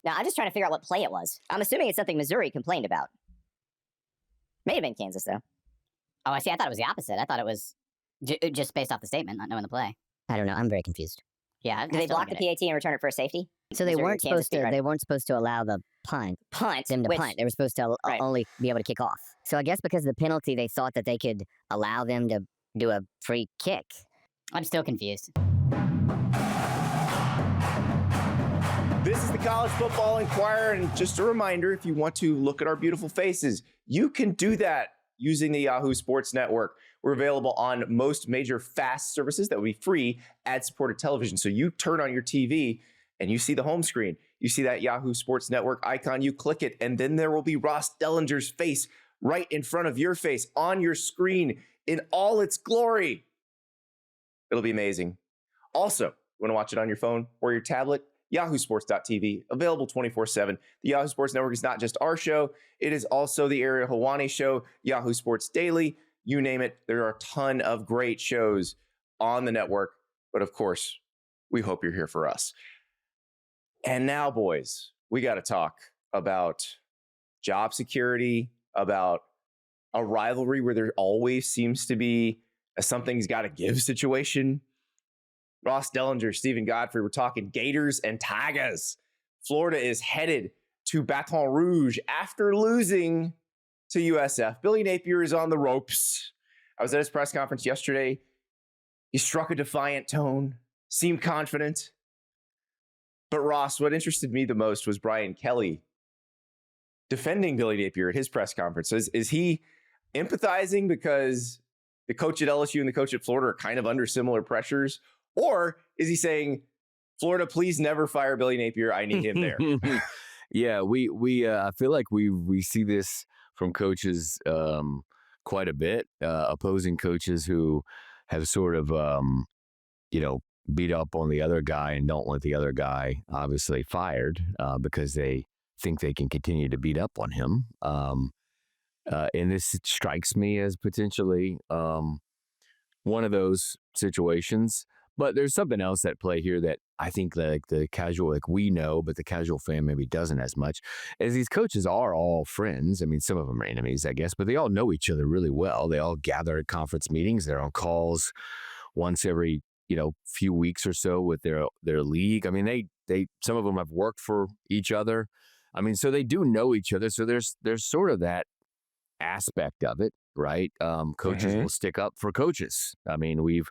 Now, I'm just trying to figure out what play it was. I'm assuming it's something Missouri complained about. May have been Kansas, though. Oh, I see. I thought it was the opposite. I thought it was just based off the statement, not knowing the play. I don't know. I'm very confused. Yeah. Did they block the PAT and return it for a safety? So they weren't supposed to. They weren't supposed to allow the punt. Them to punt. They were supposed to only be able to kick off. So I guess because of the penalty, they thought that they could allow them to do a free kick. I'm still confused. This is the College Football Enquirer, and just a reminder, if you want to look at our beautiful faces, you can do that using the Yahoo Sports Network. We're available on most major FAST services that will be free ad-supported television. So you turn on your TV and you see the home screen. You see that Yahoo Sports Network icon, you click it, and then there will be Ross Dellenger's face right in front of your face on your screen in all its glory. It'll be amazing. Also, you want to watch it on your phone or your tablet? yahoosports.tv, available 24/7. The Yahoo Sports Network is not just our show, it is also the Ariel Helwani show, Yahoo Sports Daily, you name it. There are a ton of great shows on the network, but of course, we hope you're here for us. And now, boys, we got to talk about job security, about a rivalry where there always seems to be a something's got to give situation. Ross Dellenger, Steven Godfrey, we're talking Gators and Tigers. Florida is headed to Baton Rouge after losing to USF. Billy Napier is on the ropes. I was at his press conference yesterday. He struck a defiant tone, seemed confident. But Ross, what interested me the most was Brian Kelly defending Billy Napier at his press conference. Is he empathizing because the coach at LSU and the coach at Florida are kind of under similar pressures? Or is he saying, Florida, please never fire Billy Napier. I need him there. Yeah, I feel like we see this from coaches quite a bit, opposing coaches who have sort of, beat up on the other guy and don't want the other guy obviously fired because they think they can continue to beat up on him. And this strikes me as potentially one of those situations. But there's something else at play here that I think like the casual, like we know, but the casual fan maybe doesn't as much, as these coaches are all friends. I mean, some of them are enemies, I guess, but they all know each other really well. They all gather at conference meetings. They're on calls once every, few weeks or so with their league. I mean, they some of them have worked for each other. I mean, so they do know each other. So there's sort of that aspect of it, right? Coaches will stick up for coaches. I mean, we've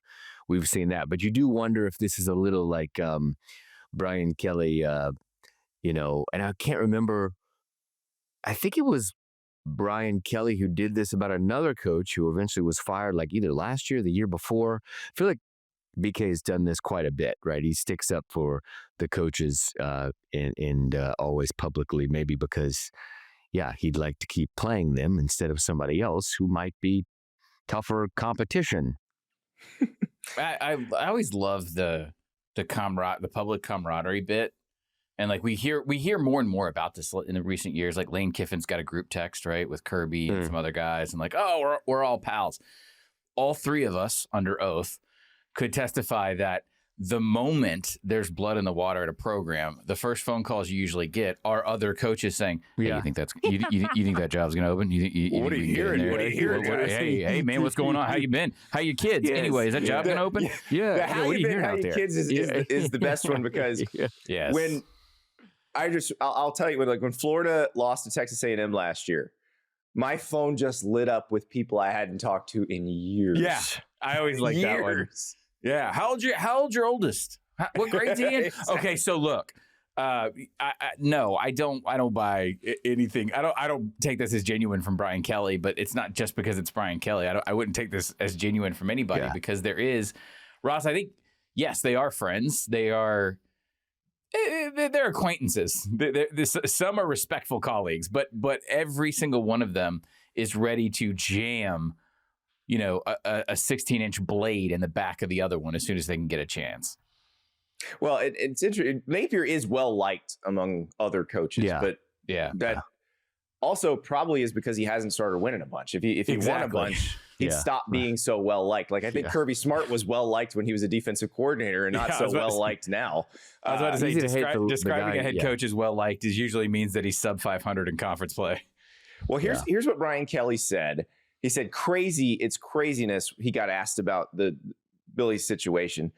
seen that, but you do wonder if this is a little like Brian Kelly, and I can't remember. I think it was Brian Kelly who did this about another coach who eventually was fired, like either last year or the year before. I feel like BK has done this quite a bit, right? He sticks up for the coaches and always publicly, maybe because, he'd like to keep playing them instead of somebody else who might be tougher competition. I always love the public camaraderie bit, and like we hear more and more about this in the recent years. Like Lane Kiffin's got a group text, right, with Kirby and some other guys, and like, oh, we're all pals. All three of us under oath could testify that the moment there's blood in the water at a program, the first phone calls you usually get are other coaches saying, "Hey, you think that's you think that job's gonna open? What are you hearing? What are you hearing? Hey, man, what's going on? How you been? How you kids? Yes. Anyway, is that job gonna open? Yeah. How you been? How you kids is the best one because when I'll tell you when Florida lost to Texas A&M last year, my phone just lit up with people I hadn't talked to in years. Yeah, I always like that one. Yeah. How old's your oldest? What grade's he in? Exactly. Okay. So look, no, I don't buy anything. I don't take this as genuine from Brian Kelly, but it's not just because it's Brian Kelly. I wouldn't take this as genuine from anybody because there is, Ross, I think, yes, they are friends. They're acquaintances. Some are respectful colleagues, but every single one of them is ready to jam a 16-inch blade in the back of the other one as soon as they can get a chance. Well, it's interesting. Napier is well liked among other coaches, but that also probably is because he hasn't started winning a bunch. If he won a bunch, he'd stop being so well liked. Like I think Kirby Smart was well liked when he was a defensive coordinator and not so well liked now. I was about to say, describing guy, a head coach as well liked usually means that he's sub 500 in conference play. Well, here's what Brian Kelly said. He said, it's craziness. He got asked about Billy's situation.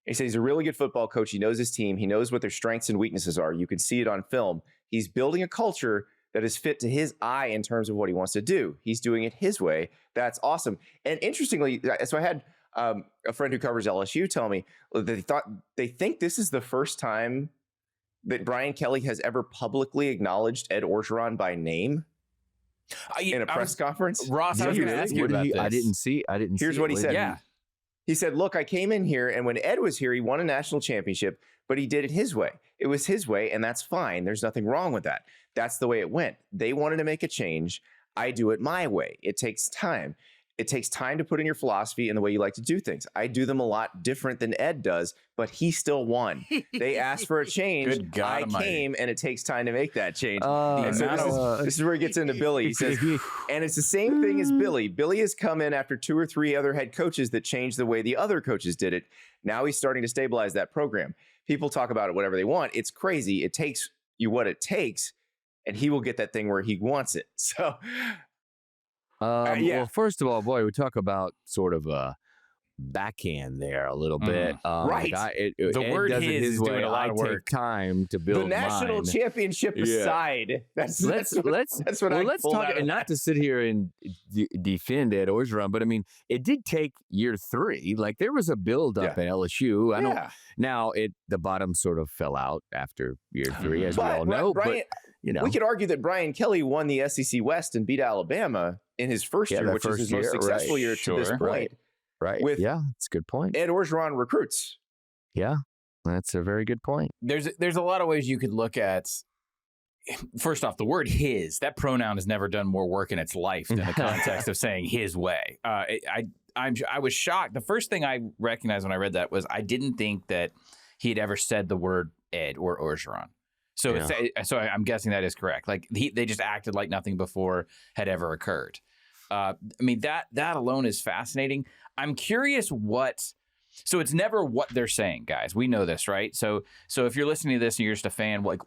He said he's a really good football coach. He knows his team. He knows what their strengths and weaknesses are. You can see it on film. He's building a culture that is fit to his eye in terms of what he wants to do. He's doing it his way. That's awesome. And interestingly, so I had a friend who covers LSU tell me that they think this is the first time that Brian Kelly has ever publicly acknowledged Ed Orgeron by name in a press conference. Ross, I was going to ask you about this. I didn't see. Here's what he said. Yeah. He said, look, I came in here, and when Ed was here, he won a national championship, but he did it his way. It was his way, and that's fine. There's nothing wrong with that. That's the way it went. They wanted to make a change. I do it my way. It takes time. It takes time to put in your philosophy and the way you like to do things. I do them a lot different than Ed does, but he still won. They asked for a change. Good God I Almighty. came, and it takes time to make that change. This is where he gets into Billy. He says, and it's the same thing as Billy. Billy has come in after 2 or 3 other head coaches that changed the way the other coaches did it. Now he's starting to stabilize that program. People talk about it whatever they want. It's crazy. It takes you what it takes, and he will get that thing where he wants it. So, well, first of all, boy, we talk about sort of a backhand there a little bit. Right. The word his is doing a lot of work. Take time to build the national mine. championship aside. That's let's talk, and not to sit here and defend Ed Orgeron, but I mean, it did take year 3. Like there was a build up at LSU. I don't. Now the bottom sort of fell out after year 3, as we all know. Brian, but we could argue that Brian Kelly won the SEC West and beat Alabama in his first year, which is his most successful year to this point. Right. That's a good point. Ed Orgeron recruits. Yeah, that's a very good point. There's a lot of ways you could look at. First off, the word "his" that pronoun has never done more work in its life than the context of saying "his way." I was shocked. The first thing I recognized when I read that was I didn't think that he had ever said the word Ed or Orgeron. So so I'm guessing that is correct. Like they just acted like nothing before had ever occurred. I mean that alone is fascinating. I'm curious so it's never what they're saying, guys. We know this, right? So if you're listening to this and you're just a fan, like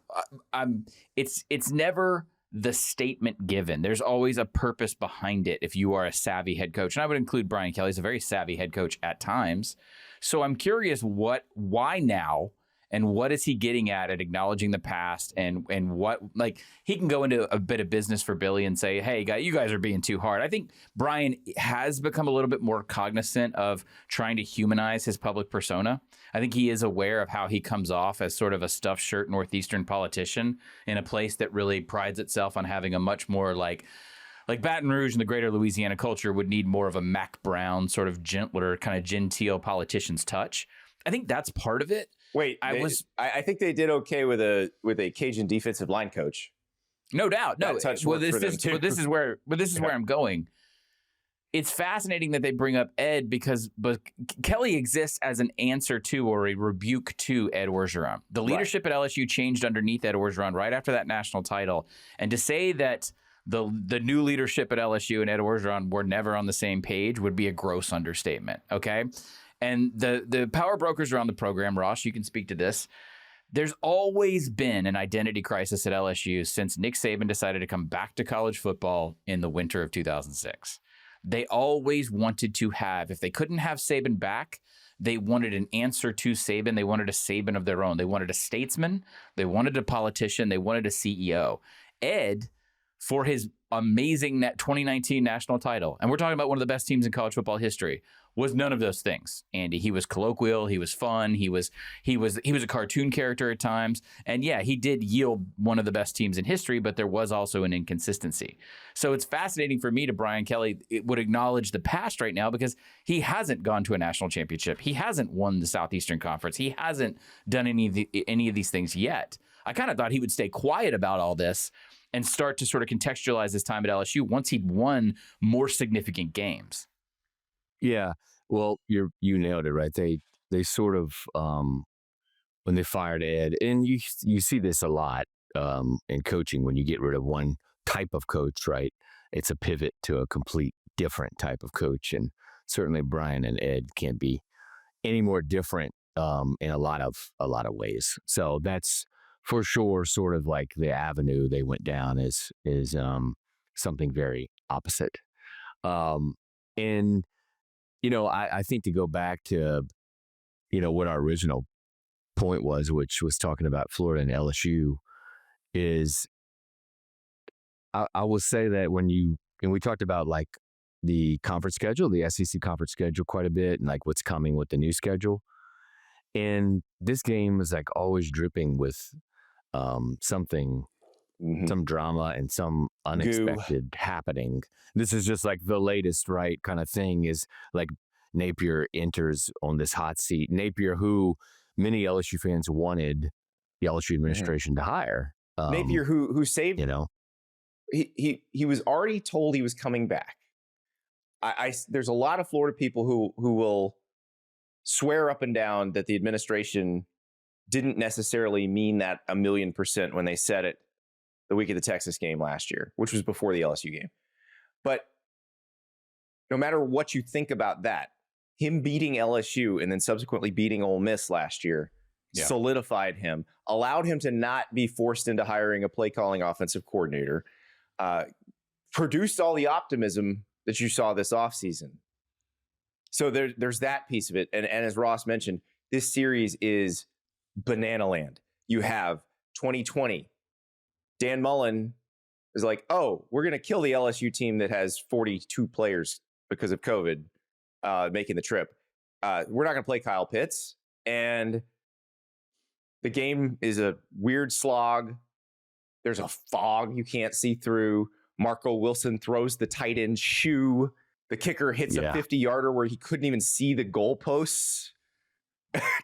it's never the statement given. There's always a purpose behind it if you are a savvy head coach. And I would include Brian Kelly as a very savvy head coach at times. So I'm curious why now? And what is he getting at acknowledging the past and what, like, he can go into a bit of business for Billy and say, hey, you guys are being too hard. I think Brian has become a little bit more cognizant of trying to humanize his public persona. I think he is aware of how he comes off as sort of a stuffed shirt Northeastern politician in a place that really prides itself on having a much more like Baton Rouge and the greater Louisiana culture would need more of a Mac Brown sort of gentler, kind of genteel politician's touch. I think that's part of it. Wait, I think they did okay with a Cajun defensive line coach. No doubt. No, this is where I'm going. It's fascinating that they bring up Ed but Kelly exists as an answer to or a rebuke to Ed Orgeron. The leadership at LSU changed underneath Ed Orgeron right after that national title, and to say that the new leadership at LSU and Ed Orgeron were never on the same page would be a gross understatement. Okay. And the power brokers around the program, Ross, you can speak to this. There's always been an identity crisis at LSU since Nick Saban decided to come back to college football in the winter of 2006. They always wanted to have, if they couldn't have Saban back, they wanted an answer to Saban. They wanted a Saban of their own. They wanted a statesman. They wanted a politician. They wanted a CEO. Ed, for his amazing 2019 national title, and we're talking about one of the best teams in college football history, was none of those things. Andy, he was colloquial, he was fun, he was a cartoon character at times, and yeah, he did yield one of the best teams in history, but there was also an inconsistency. So it's fascinating for me to Brian Kelly would acknowledge the past right now because he hasn't gone to a national championship, he hasn't won the Southeastern Conference, he hasn't done any of these things yet. I kind of thought he would stay quiet about all this and start to sort of contextualize his time at LSU once he'd won more significant games. Yeah, well, you nailed it, right? They sort of when they fired Ed, and you see this a lot in coaching when you get rid of one type of coach, right? it's a pivot to a complete different type of coach. And certainly Brian and Ed can't be any more different in a lot of ways. So that's for sure sort of like the avenue they went down is something very opposite. And, I think to go back to, what our original point was, which was talking about Florida and LSU, is I will say that and we talked about like the conference schedule, the SEC conference schedule quite a bit, and like what's coming with the new schedule. And this game is like always dripping with something, some drama and some unexpected happening. This is just like the latest, right, kind of thing is like Napier enters on this hot seat. Napier, who many LSU fans wanted the LSU administration to hire. Napier, who saved, he was already told he was coming back. There's a lot of Florida people who will swear up and down that the administration didn't necessarily mean that 1,000,000% when they said it the week of the Texas game last year, which was before the LSU game. But no matter what you think about that, him beating LSU and then subsequently beating Ole Miss last year solidified him, allowed him to not be forced into hiring a play calling offensive coordinator, produced all the optimism that you saw this offseason. So there's that piece of it. And as Ross mentioned, this series is banana land. You have 2020. Dan Mullen is like, oh, we're going to kill the LSU team that has 42 players because of COVID making the trip. We're not going to play Kyle Pitts. And the game is a weird slog. There's a fog you can't see through. Marco Wilson throws the tight end shoe. The kicker hits a 50-yarder where he couldn't even see the goalposts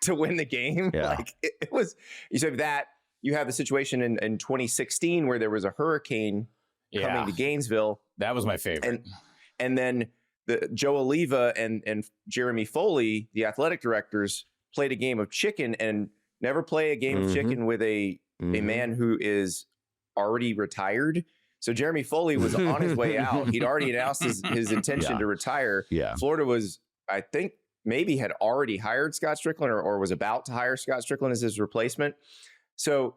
to win the game. Yeah. Like it was, you said that. You have the situation in 2016 where there was a hurricane coming to Gainesville. That was my favorite. And then Joe Oliva and Jeremy Foley, the athletic directors, played a game of chicken, and never play a game of chicken with a man who is already retired. So Jeremy Foley was on his way out. He'd already announced his intention to retire. Yeah. Florida was, I think, maybe had already hired Scott Strickland or was about to hire Scott Strickland as his replacement. So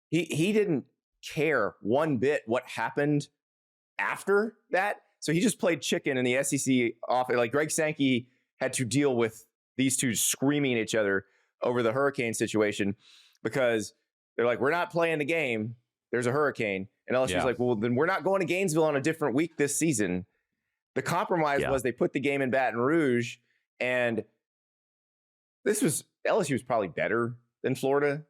he didn't care one bit what happened after that. So he just played chicken in the SEC off. Like Greg Sankey had to deal with these two screaming at each other over the hurricane situation because they're like, we're not playing the game. There's a hurricane. And LSU's like, well, then we're not going to Gainesville on a different week this season. The compromise was they put the game in Baton Rouge, and LSU was probably better than Florida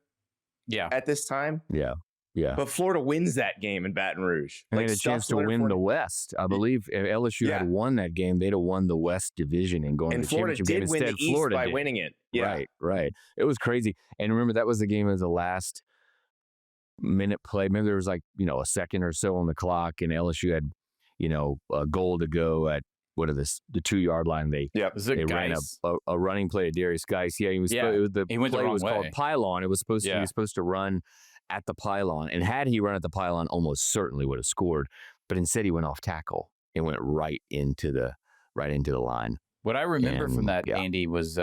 at this time. Yeah. But Florida wins that game in Baton Rouge. And they had a chance to win the West. I believe if LSU had won that game, they'd have won the West division and gone to the championship game. And Florida did win the East by winning it. Yeah. Right. It was crazy. And remember, that was the game of the last minute play. Maybe there was like, a second or so on the clock, and LSU had, a goal to go at the 2-yard line. They ran a running play to Darius Geis. Yeah, he went the play was called pylon. It was supposed to he was supposed to run at the pylon, and had he run at the pylon, almost certainly would have scored. But instead, he went off tackle and went right into the line. What I remember from that, Andy, was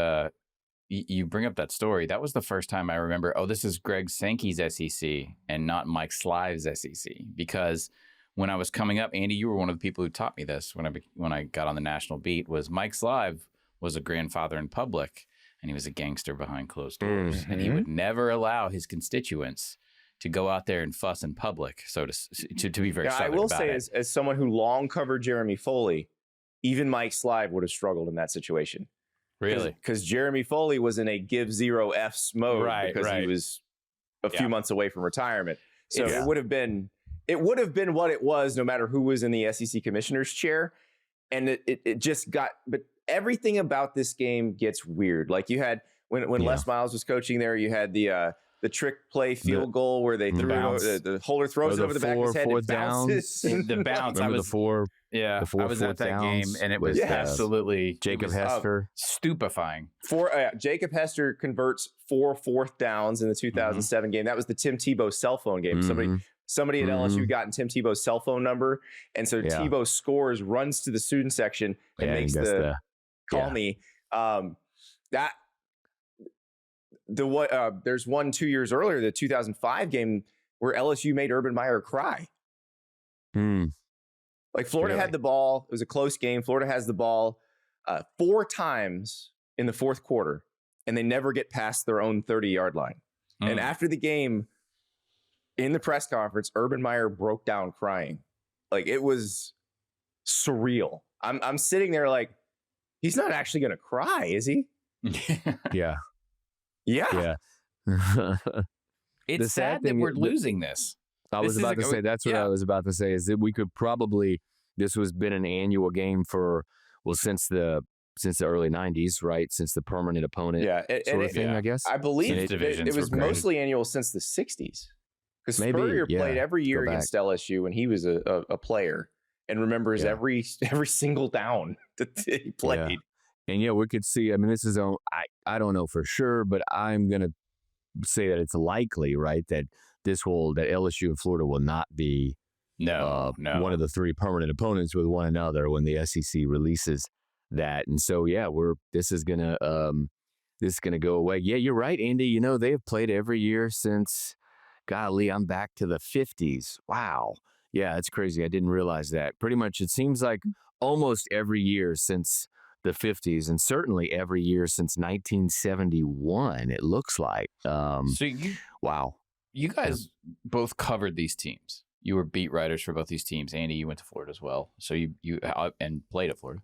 you bring up that story. That was the first time I remember, this is Greg Sankey's SEC and not Mike Slive's SEC. Because when I was coming up, Andy, you were one of the people who taught me this when I got on the national beat, was Mike Slive was a grandfather in public, and he was a gangster behind closed doors. And he would never allow his constituents to go out there and fuss in public, so to be very southern I will about say, it. as someone who long covered Jeremy Foley, even Mike Slive would have struggled in that situation. Really? Because Jeremy Foley was in a give 0 Fs mode because he was a few months away from retirement. So it would have been what it was no matter who was in the SEC commissioner's chair. And it just got, but everything about this game gets weird. Like you had, when Les Miles was coaching there, you had the the trick play field goal where they threw it, the holder throws it over the back of his head and bounces. The bounce. Remember the four? Yeah, the four I was at that game, and it was absolutely Jacob Hester. Stupefying. Jacob Hester converts 4 fourth downs in the 2007 game. That was the Tim Tebow cell phone game. Somebody at LSU got in Tim Tebow's cell phone number, and so Tebow scores, runs to the student section, and makes the call me. There's one 2 years earlier, the 2005 game, where LSU made Urban Meyer cry. Like Florida had the ball. It was a close game. Florida has the ball 4 times in the fourth quarter, and they never get past their own 30-yard line. And after the game, in the press conference, Urban Meyer broke down crying. Like, it was surreal. I'm sitting there like, he's not actually going to cry, is he? Yeah. It's sad that we're losing this. I was about to say, that's what I was about to say, is that we could probably, this has been an annual game for, since the early 90s, right? Since the permanent opponent sort of thing, I guess. I believe it was mostly annual since the 60s. Because Spurrier played every year against LSU when he was a player and remembers every single down that he played. Yeah. And we could see, I mean, this is, I don't know for sure, but I'm going to say that it's likely, right, that that LSU and Florida will not be one of the 3 permanent opponents with one another when the SEC releases that. And so, this is going to go away. Yeah, you're right, Andy. They have played every year since, golly, I'm back to the 50s. Wow. Yeah, it's crazy. I didn't realize that. Pretty much, it seems like almost every year since the 50s, and certainly every year since 1971, it looks like. Wow. You guys both covered these teams. You were beat writers for both these teams. Andy, you went to Florida as well. So you and played at Florida.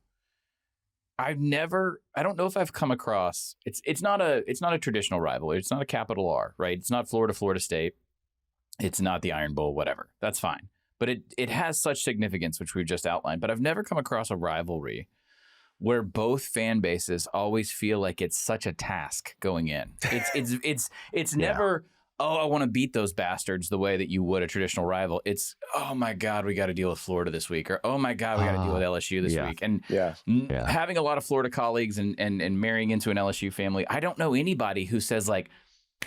I don't know if I've come across, it's not a traditional rivalry. It's not a capital R, right? It's not Florida State. It's not the Iron Bowl, whatever. That's fine. But it has such significance, which we've just outlined. But I've never come across a rivalry where both fan bases always feel like it's such a task going in. It's never, I want to beat those bastards the way that you would a traditional rival. It's, oh my God, we got to deal with Florida this week, or oh my God, we got to deal with LSU this week. And having a lot of Florida colleagues and marrying into an LSU family, I don't know anybody who says like,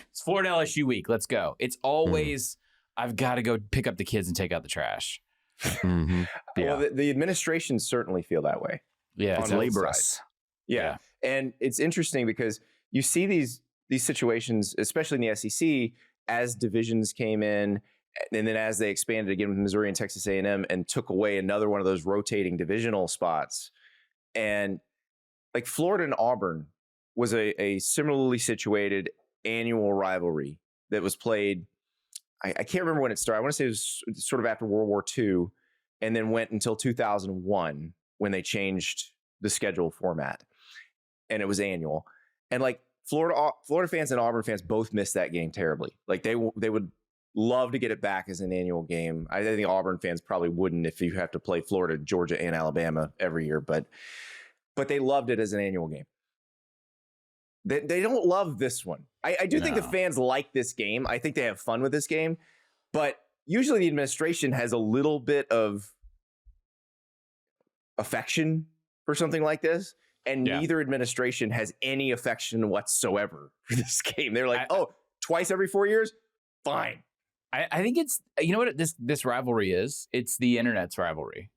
it's Florida LSU week, let's go. It's always, I've got to go pick up the kids and take out the trash. Well, the administration certainly feel that way. Yeah, it's laborious. Yeah. And it's interesting because you see these situations, especially in the SEC, as divisions came in, and then as they expanded again with Missouri and Texas A&M and took away another one of those rotating divisional spots. And like Florida and Auburn was a similarly situated annual rivalry that was played. I can't remember when it started. I want to say it was sort of after World War II, and then went until 2001 when they changed the schedule format, and it was annual. And like Florida fans and Auburn fans both missed that game terribly. Like they would love to get it back as an annual game. I think Auburn fans probably wouldn't if you have to play Florida, Georgia, and Alabama every year, but they loved it as an annual game. They don't love this one. I do think the fans like this game. I think they have fun with this game, but usually the administration has a little bit of affection for something like this, and neither administration has any affection whatsoever for this game. They're like, twice every 4 years? Fine. I think it's, you know what this rivalry is? It's the internet's rivalry.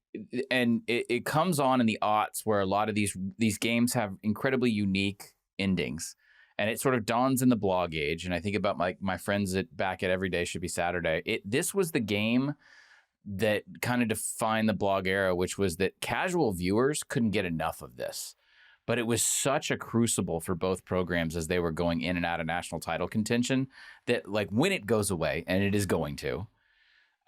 And it comes on in the aughts where a lot of these games have incredibly unique endings. And it sort of dawns in the blog age. And I think about my friends back at Every Day Should Be Saturday. This was the game that kind of defined the blog era, which was that casual viewers couldn't get enough of this. But it was such a crucible for both programs as they were going in and out of national title contention that, like, when it goes away, and it is going to,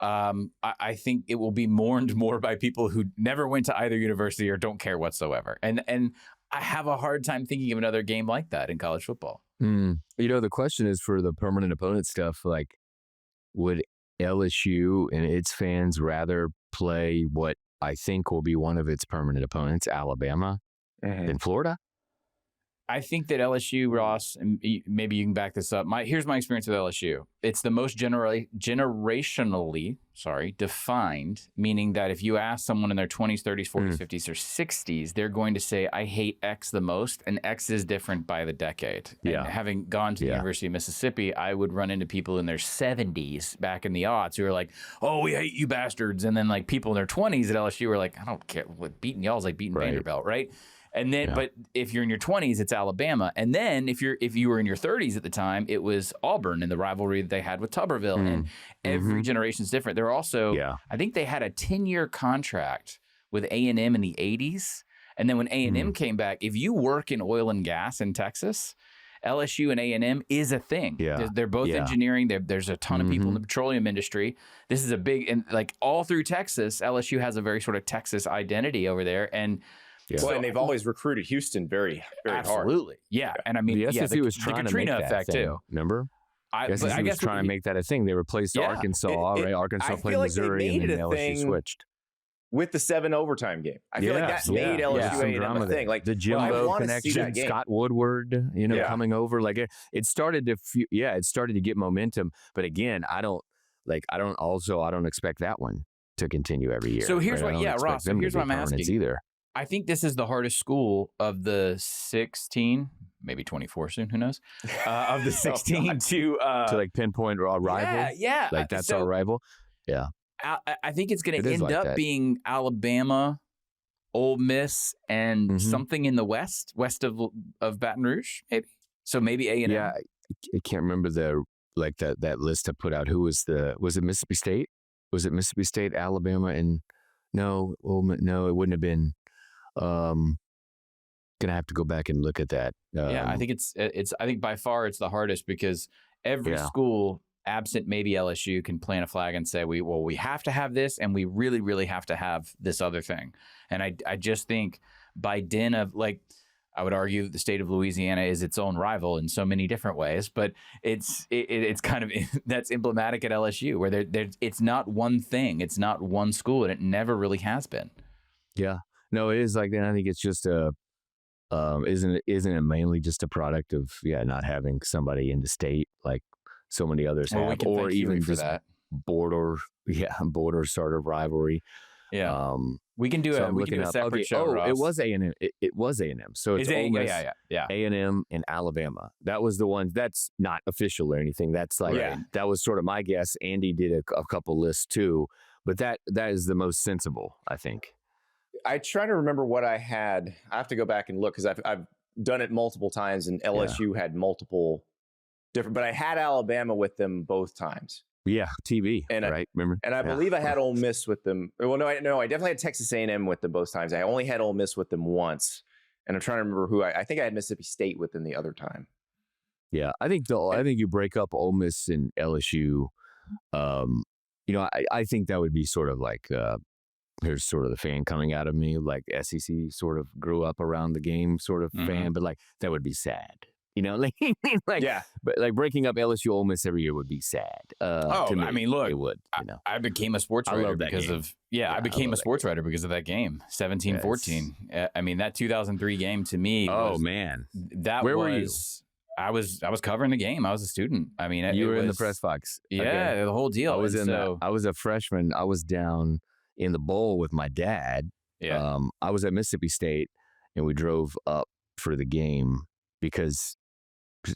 I think it will be mourned more by people who never went to either university or don't care whatsoever. And I have a hard time thinking of another game like that in college football. The question is for the permanent opponent stuff, like, would LSU and its fans rather play what I think will be one of its permanent opponents, Alabama, than Florida? I think that LSU, Ross, and maybe you can back this up. Here's my experience with LSU. It's the most generationally defined, meaning that if you ask someone in their 20s, 30s, 40s, 50s, or 60s, they're going to say, I hate X the most, and X is different by the decade. Yeah. And having gone to the University of Mississippi, I would run into people in their 70s back in the aughts who are like, oh, we hate you bastards. And then like people in their 20s at LSU were like, I don't care. What beating y'all is like beating Vanderbilt, right? And then, but if you're in your 20s, it's Alabama. And then if you were in your 30s at the time, it was Auburn and the rivalry that they had with Tuberville. And every generation is different. They're also, I think they had a 10-year contract with A&M in the 80s. And then when A&M came back, if you work in oil and gas in Texas, LSU and A&M is a thing. Yeah. They're both engineering. There's a ton of people in the petroleum industry. This is a big, and like all through Texas, LSU has a very sort of Texas identity over there. And well, and they've always recruited Houston very, very hard. Absolutely. Yeah. And I mean, the SEC was trying to make that effect thing, too. Remember? The SEC was trying to make that a thing. They replaced Arkansas, right? Arkansas played Missouri, and then LSU switched. With the 7 overtime game. I feel like that made LSU A&M a thing. Like the Jimbo connection, Scott Woodward, coming over. Like it started to get momentum. But again, I don't expect that one to continue every year. So here's Ross, here's what I'm asking. Either. I think this is the hardest school of the 16, maybe 24 soon, who knows? Of the 16 to like pinpoint our rival. Yeah. Like that's our rival. Yeah. I think it's going to end up being Alabama, Ole Miss, and something in the west of Baton Rouge, maybe. So maybe A&M. Yeah, I can't remember that list I put out. Was it Mississippi State? Was it Mississippi State, Alabama, and no, it wouldn't have been. Gonna have to go back and look at that. I think I think by far it's the hardest because every school, absent maybe LSU, can plant a flag and say we have to have this, and we really, really have to have this other thing. And I just think by dint of I would argue that the state of Louisiana is its own rival in so many different ways, but it's kind of that's emblematic at LSU where it's not one thing, it's not one school, and it never really has been. Yeah, no, it is like that. I think it's just isn't it mainly just a product of not having somebody in the state like so many others have, or even just border sort of rivalry. Yeah. We can do a separate show. Oh, Ross. it was A&M. It was A&M. So it's Ole Miss, A&M, and Alabama. That was the one. That's not official or anything. That's that was sort of my guess. Andy did a couple lists too, but that is the most sensible, I think. I try to remember what I had. I have to go back and look because I've done it multiple times, and LSU had multiple different. But I had Alabama with them both times. Yeah, TV, right? Remember? And I believe I had Ole Miss with them. Well, no, I definitely had Texas A&M with them both times. I only had Ole Miss with them once, and I'm trying to remember who I think I had Mississippi State with them the other time. Yeah, I think you break up Ole Miss and LSU. I think that would be sort of like here's sort of the fan coming out of me, like SEC sort of grew up around the game sort of fan, but like that would be sad. But like breaking up LSU Ole Miss every year would be sad. To me, I mean, look, it would. I became a sports writer because of I became a sports writer because of that game, 17-14. I mean, that 2003 game to me. Oh man, where were you? I was covering the game. I was a student. I mean, you were in the press box. Yeah, the whole deal. I was I was a freshman. I was down in the bowl with my dad. Yeah. I was at Mississippi State, and we drove up for the game because.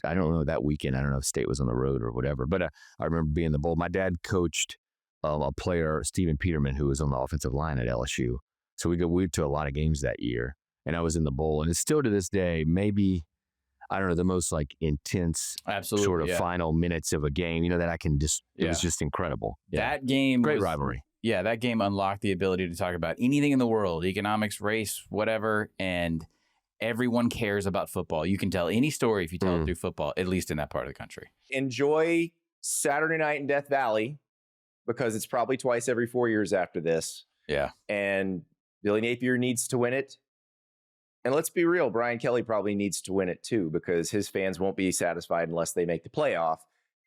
I don't know that weekend. I don't know if State was on the road or whatever, but I remember being in the bowl. My dad coached a player, Stephen Peterman, who was on the offensive line at LSU. So we went to a lot of games that year, and I was in the bowl. And it's still to this day, maybe, I don't know, the most like intense sort of final minutes of a game, that I can just, it was just incredible. Yeah. That game Great rivalry. Yeah, that game unlocked the ability to talk about anything in the world, economics, race, whatever, and everyone cares about football. You can tell any story if you tell it through football, at least in that part of the country. Enjoy Saturday night in Death Valley because it's probably twice every 4 years after this. Yeah. And Billy Napier needs to win it. And let's be real, Brian Kelly probably needs to win it too because his fans won't be satisfied unless they make the playoff.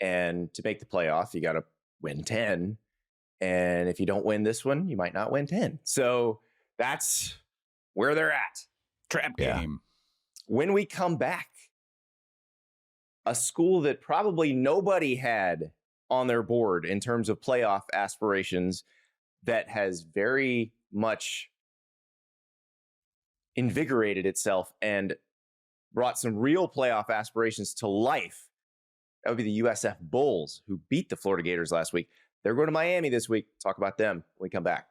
And to make the playoff, you got to win 10. And if you don't win this one, you might not win 10. So that's where they're at. Trap game. When we come back, a school that probably nobody had on their board in terms of playoff aspirations that has very much invigorated itself and brought some real playoff aspirations to life. That would be the USF Bulls, who beat the Florida Gators last week. They're going to Miami this week. Talk about them when we come back.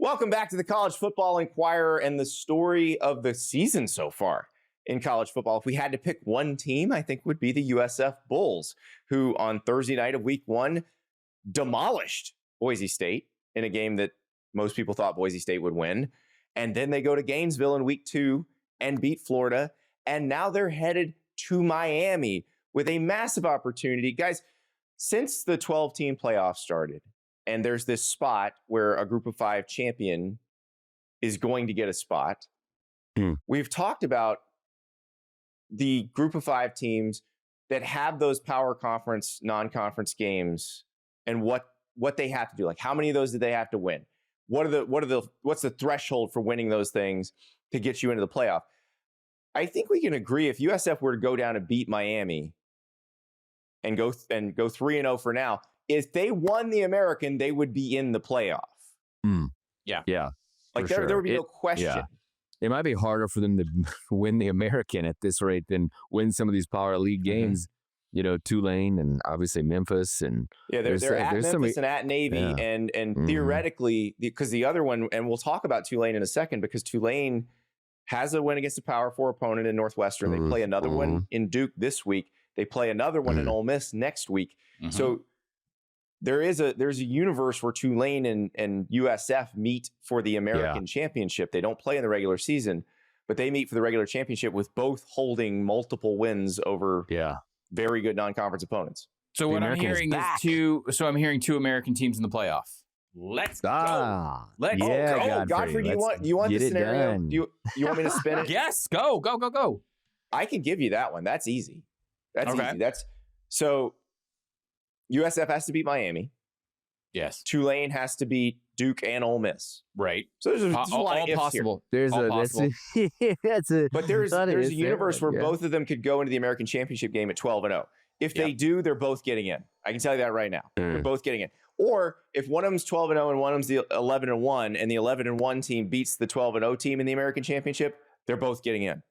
Welcome back to the College Football Enquirer and the story of the season so far in college football. If we had to pick one team, I think would be the USF Bulls, who on Thursday night of week 1 demolished Boise State in a game that most people thought Boise State would win. And then they go to Gainesville in week 2 and beat Florida. And now they're headed to Miami with a massive opportunity. Guys, since the 12-team playoff started, and there's this spot where a group of 5 champion is going to get a spot, we've talked about the group of 5 teams that have those power conference, non-conference games and what they have to do. Like, how many of those do they have to win? What's the threshold for winning those things to get you into the playoff? I think we can agree if USF were to go down and beat Miami and go 3-0 for now, if they won the American, they would be in the playoff. Yeah. Like there would be no question. Yeah. It might be harder for them to win the American at this rate than win some of these power league games. You know, Tulane and obviously Memphis and they're at Memphis and at Navy and theoretically, because the other one, and we'll talk about Tulane in a second, because Tulane has a win against a Power 4 opponent in Northwestern. They play another one in Duke this week. They play another one in Ole Miss next week. So there's a universe where Tulane and USF meet for the American championship. They don't play in the regular season, but they meet for the regular championship with both holding multiple wins over very good non-conference opponents. So what I'm hearing is I'm hearing 2 American teams in the playoff. Let's go. Let's go. Godfrey, do you want the scenario? Do you want me to spin it? Yes, go. I can give you that one. That's easy. That's easy. So USF has to beat Miami. Yes. Tulane has to beat Duke and Ole Miss. Right. So there's a lot of ifs possible. Here. But there's a universe where both of them could go into the American Championship game at 12-0. If they do, they're both getting in. I can tell you that right now. They're both getting in. Or if one of them's 12-0 and one of them's the 11-1, and the 11-1 team beats the 12-0 team in the American Championship, they're both getting in.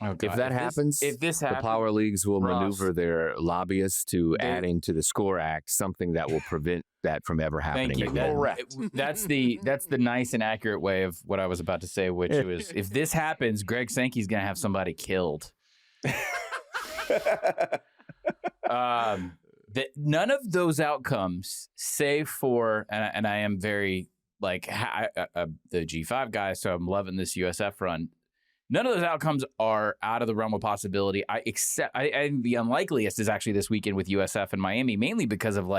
Oh, if that happens, the power leagues will maneuver their lobbyists to add into the SCORE Act something that will prevent that from ever happening. Thank you. Correct. That's the nice and accurate way of what I was about to say, which was if this happens, Greg Sankey's going to have somebody killed. None of those outcomes, save for, and I am very like the G5 guy, so I'm loving this USF run. None of those outcomes are out of the realm of possibility. I think the unlikeliest is actually this weekend with USF and Miami, mainly because of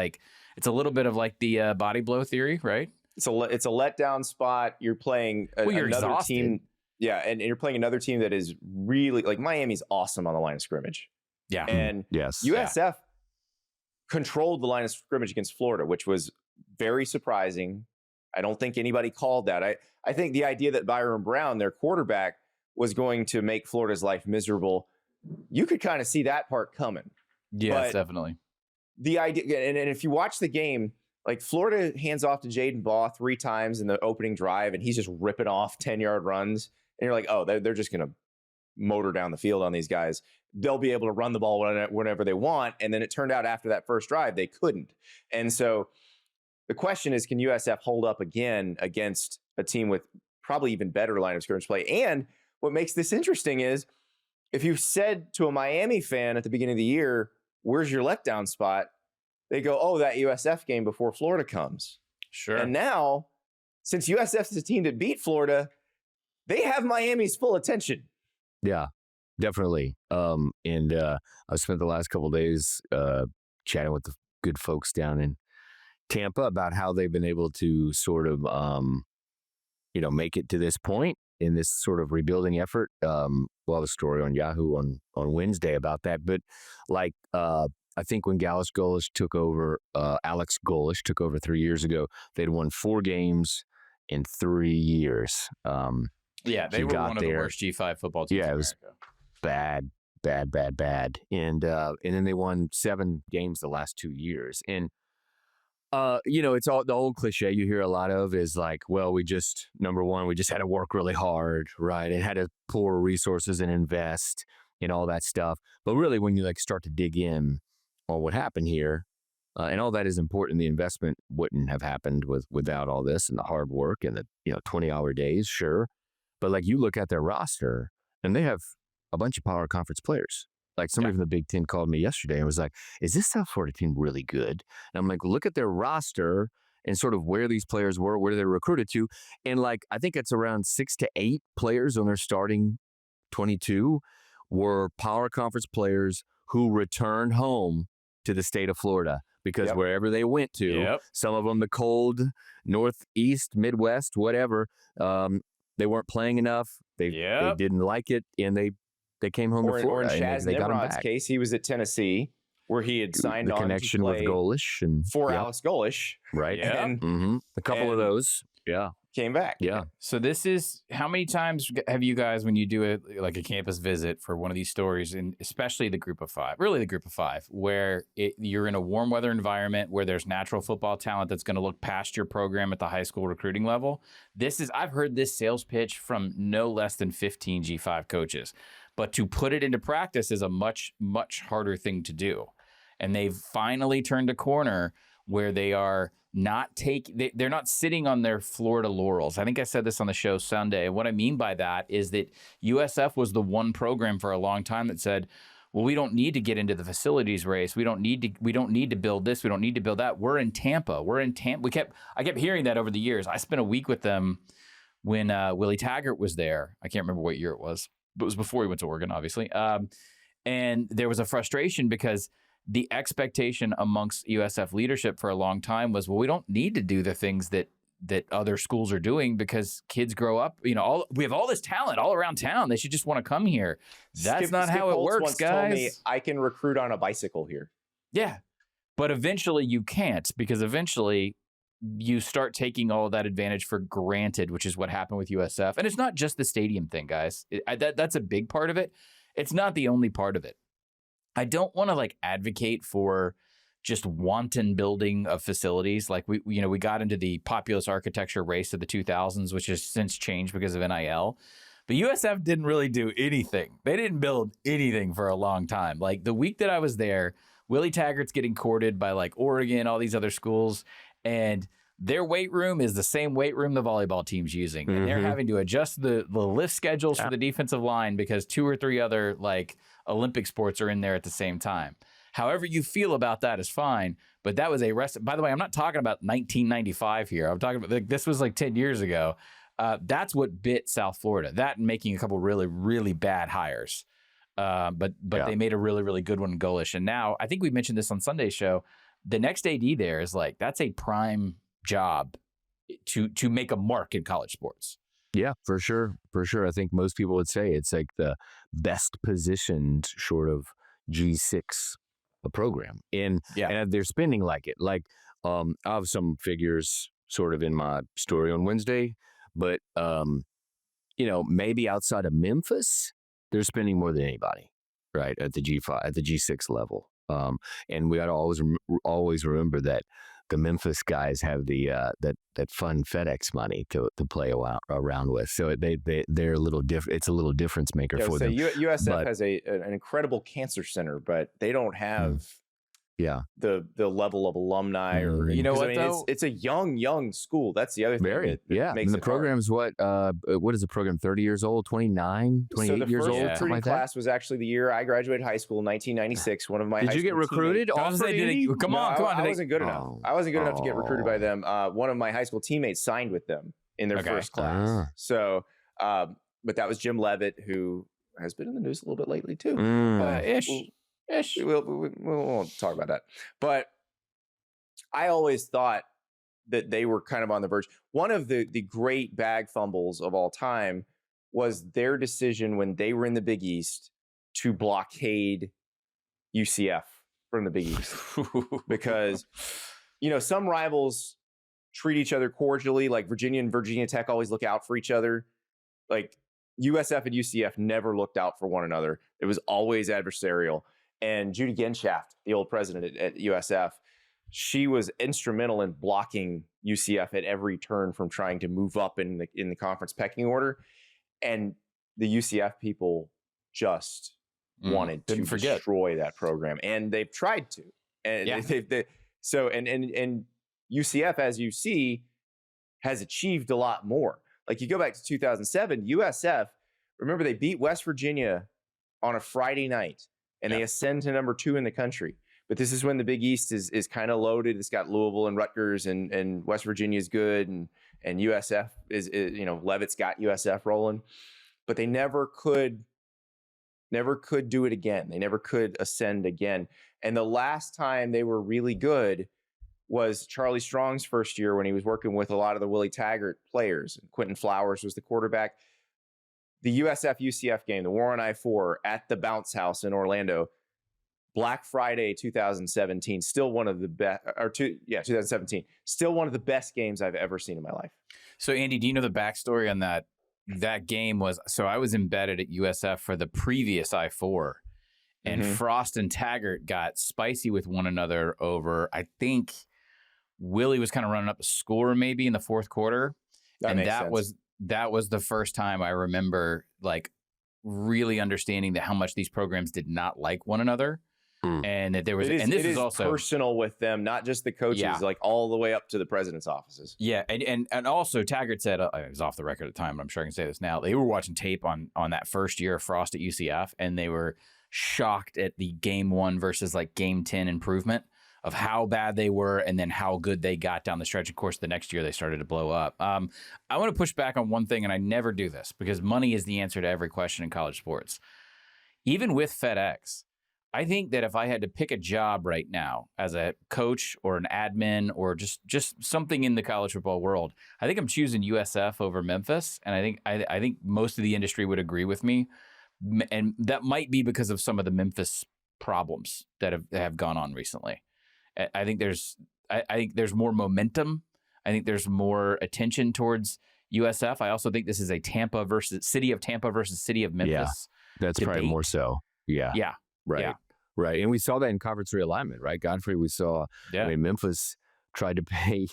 it's a little bit of like the body blow theory, right? It's a letdown spot. You're playing another exhausted. team. Yeah, and you're playing another team that is really like Miami's awesome on the line of scrimmage. Yeah. And USF controlled the line of scrimmage against Florida, which was very surprising. I don't think anybody called that. I think the idea that Byron Brown, their quarterback, was going to make Florida's life miserable, you could kind of see that part coming. Yes, definitely. The idea, and if you watch the game, like Florida hands off to Jaden Baugh 3 times in the opening drive, and he's just ripping off 10-yard runs. And you're like, oh, they're just going to motor down the field on these guys. They'll be able to run the ball whenever they want. And then it turned out after that first drive, they couldn't. And so the question is, can USF hold up again against a team with probably even better line of scrimmage play? And what makes this interesting is if you said to a Miami fan at the beginning of the year, where's your letdown spot? They go, oh, that USF game before Florida comes. Sure. And now, since USF is a team that beat Florida, they have Miami's full attention. Yeah, definitely. And I spent the last couple of days chatting with the good folks down in Tampa about how they've been able to sort of, make it to this point in this sort of rebuilding effort. We'll have a story on Yahoo on Wednesday about that. But I think when Alex Golesh took over 3 years ago, they'd won 4 games in 3 years. Yeah, they he were got one of the there. worst G5 football teams. Yeah, in it was America. bad. And then they won 7 games the last 2 years. And it's all the old cliche you hear a lot of is like, well, number one, we just had to work really hard, right? And had to pour resources and invest and all that stuff. But really, when you like start to dig in on what happened here, and all that is important, the investment wouldn't have happened without all this and the hard work and the 20-hour days, sure. But like you look at their roster and they have a bunch of power conference players. Like somebody from the Big Ten called me yesterday and was like, is this South Florida team really good? And I'm like, look at their roster and sort of where these players were, where they're recruited to. And like, I think it's around 6 to 8 players on their starting 22 were power conference players who returned home to the state of Florida because wherever they went to, some of them the cold, Northeast, Midwest, whatever, they weren't playing enough. They didn't like it, and they came home to Florida. Or in Chaz they got him Nimrod's back. case, he was at Tennessee, where he had signed the on connection to with play Golesh and Alex Golesh, right? And a couple of those, came back. Yeah. So this is, how many times have you guys, when you do a campus visit for one of these stories, and especially the group of 5, where you're in a warm weather environment where there's natural football talent that's going to look past your program at the high school recruiting level. I've heard this sales pitch from no less than 15 G5 coaches, but to put it into practice is a much, much harder thing to do. And they've finally turned a corner where they are they're not sitting on their Florida laurels. I think I said this on the show Sunday. What I mean by that is that USF was the one program for a long time that said, well, we don't need to get into the facilities race. We don't need to build this. We don't need to build that. We're in Tampa. I kept hearing that over the years. I spent a week with them when Willie Taggart was there. I can't remember what year it was, but it was before he went to Oregon, obviously. And there was a frustration because the expectation amongst USF leadership for a long time was, well, we don't need to do the things that other schools are doing because kids grow up, we have all this talent all around town. They should just want to come here. That's not how it works, guys. Told me I can recruit on a bicycle here. Yeah. But eventually you can't, because eventually you start taking all of that advantage for granted, which is what happened with USF. And it's not just the stadium thing, guys. That's a big part of it. It's not the only part of it. I don't want to advocate for just wanton building of facilities. Like we got into the populous architecture race of the 2000s, which has since changed because of NIL. But USF didn't really do anything. They didn't build anything for a long time. Like the week that I was there, Willie Taggart's getting courted by Oregon, all these other schools, and their weight room is the same weight room the volleyball team's using. And they're having to adjust the lift schedules for the defensive line because 2 or 3 other Olympic sports are in there at the same time. However you feel about that is fine, but that was by the way, I'm not talking about 1995 here. I'm talking about this was 10 years ago. That's what bit South Florida. That and making a couple really, really bad hires. But they made a really, really good one in Golesh. And now I think we mentioned this on Sunday's show. The next AD there is that's a prime job to make a mark in college sports. Yeah, for sure. I think most people would say it's the best positioned short of G6 program. And they're spending it. I have some figures sort of in my story on Wednesday, but maybe outside of Memphis, they're spending more than anybody, right, at the G6 level. And we got to always remember that the Memphis guys have the that fun FedEx money to play around with, so they're a little different. It's a little difference maker for them. USF has an incredible cancer center, but they don't have the level of alumni or it's a young school. That's the other thing. And the program's what is the program? 30 years old, 29, 28 years old. The first recruiting class was actually the year I graduated high school in 1996. One of my did you get recruited? Come on! I wasn't good enough. I wasn't good enough to get recruited by them. One of my high school teammates signed with them in their first class. So, but that was Jim Levitt, who has been in the news a little bit lately too. We won't talk about that. But I always thought that they were kind of on the verge. One of the great bag fumbles of all time was their decision when they were in the Big East to blockade UCF from the Big East. Because, some rivals treat each other cordially, like Virginia and Virginia Tech always look out for each other. like USF and UCF never looked out for one another. It was always adversarial. And Judy Genshaft, the old president at USF, she was instrumental in blocking UCF at every turn from trying to move up in the conference pecking order. And the UCF people just wanted to destroy that program, and they've tried to. And and UCF, as you see, has achieved a lot more. Like you go back to 2007, USF, remember they beat West Virginia on a Friday night, and they ascend to number 2 in the country. But this is when the Big East is kind of loaded. It's got Louisville and Rutgers, and West Virginia is good, and USF is Leavitt's got USF rolling. But they never could do it again. They never could ascend again. And the last time they were really good was Charlie Strong's first year when he was working with a lot of the Willie Taggart players. Quentin Flowers was the quarterback. The USF-UCF game, the War on I-4 at the Bounce House in Orlando, Black Friday 2017, still one of the best, 2017, still one of the best games I've ever seen in my life. So, Andy, do you know the backstory on that? That game was, so I was embedded at USF for the previous I-4, and Frost and Taggart got spicy with one another over, I think Willie was kind of running up a score maybe in the fourth quarter. That was the first time I remember like really understanding how much these programs did not like one another. And that there was, and this is also personal with them, not just the coaches, like all the way up to the president's offices. Yeah, and also Taggart said, it was off the record at the time, but I'm sure I can say this now. They were watching tape on that first year of Frost at UCF, and they were shocked at the game 1 versus like game 10 improvement of how bad they were, and then how good they got down the stretch. Of course, the next year they started to blow up. I want to push back on one thing, and I never do this because money is the answer to every question in college sports. Even with FedEx, I think that if I had to pick a job right now as a coach or an admin or just something in the college football world, I think I'm choosing USF over Memphis, and I think most of the industry would agree with me, and that might be because of some of the Memphis problems that have gone on recently. I think there's more momentum. I think there's more attention towards USF. I also think this is a city of Tampa versus city of Memphis. Yeah, that's debate. probably more so. Yeah. Yeah. Right. Yeah. Right. And we saw that in conference realignment, right? Godfrey, we saw, I mean, Memphis tried to pay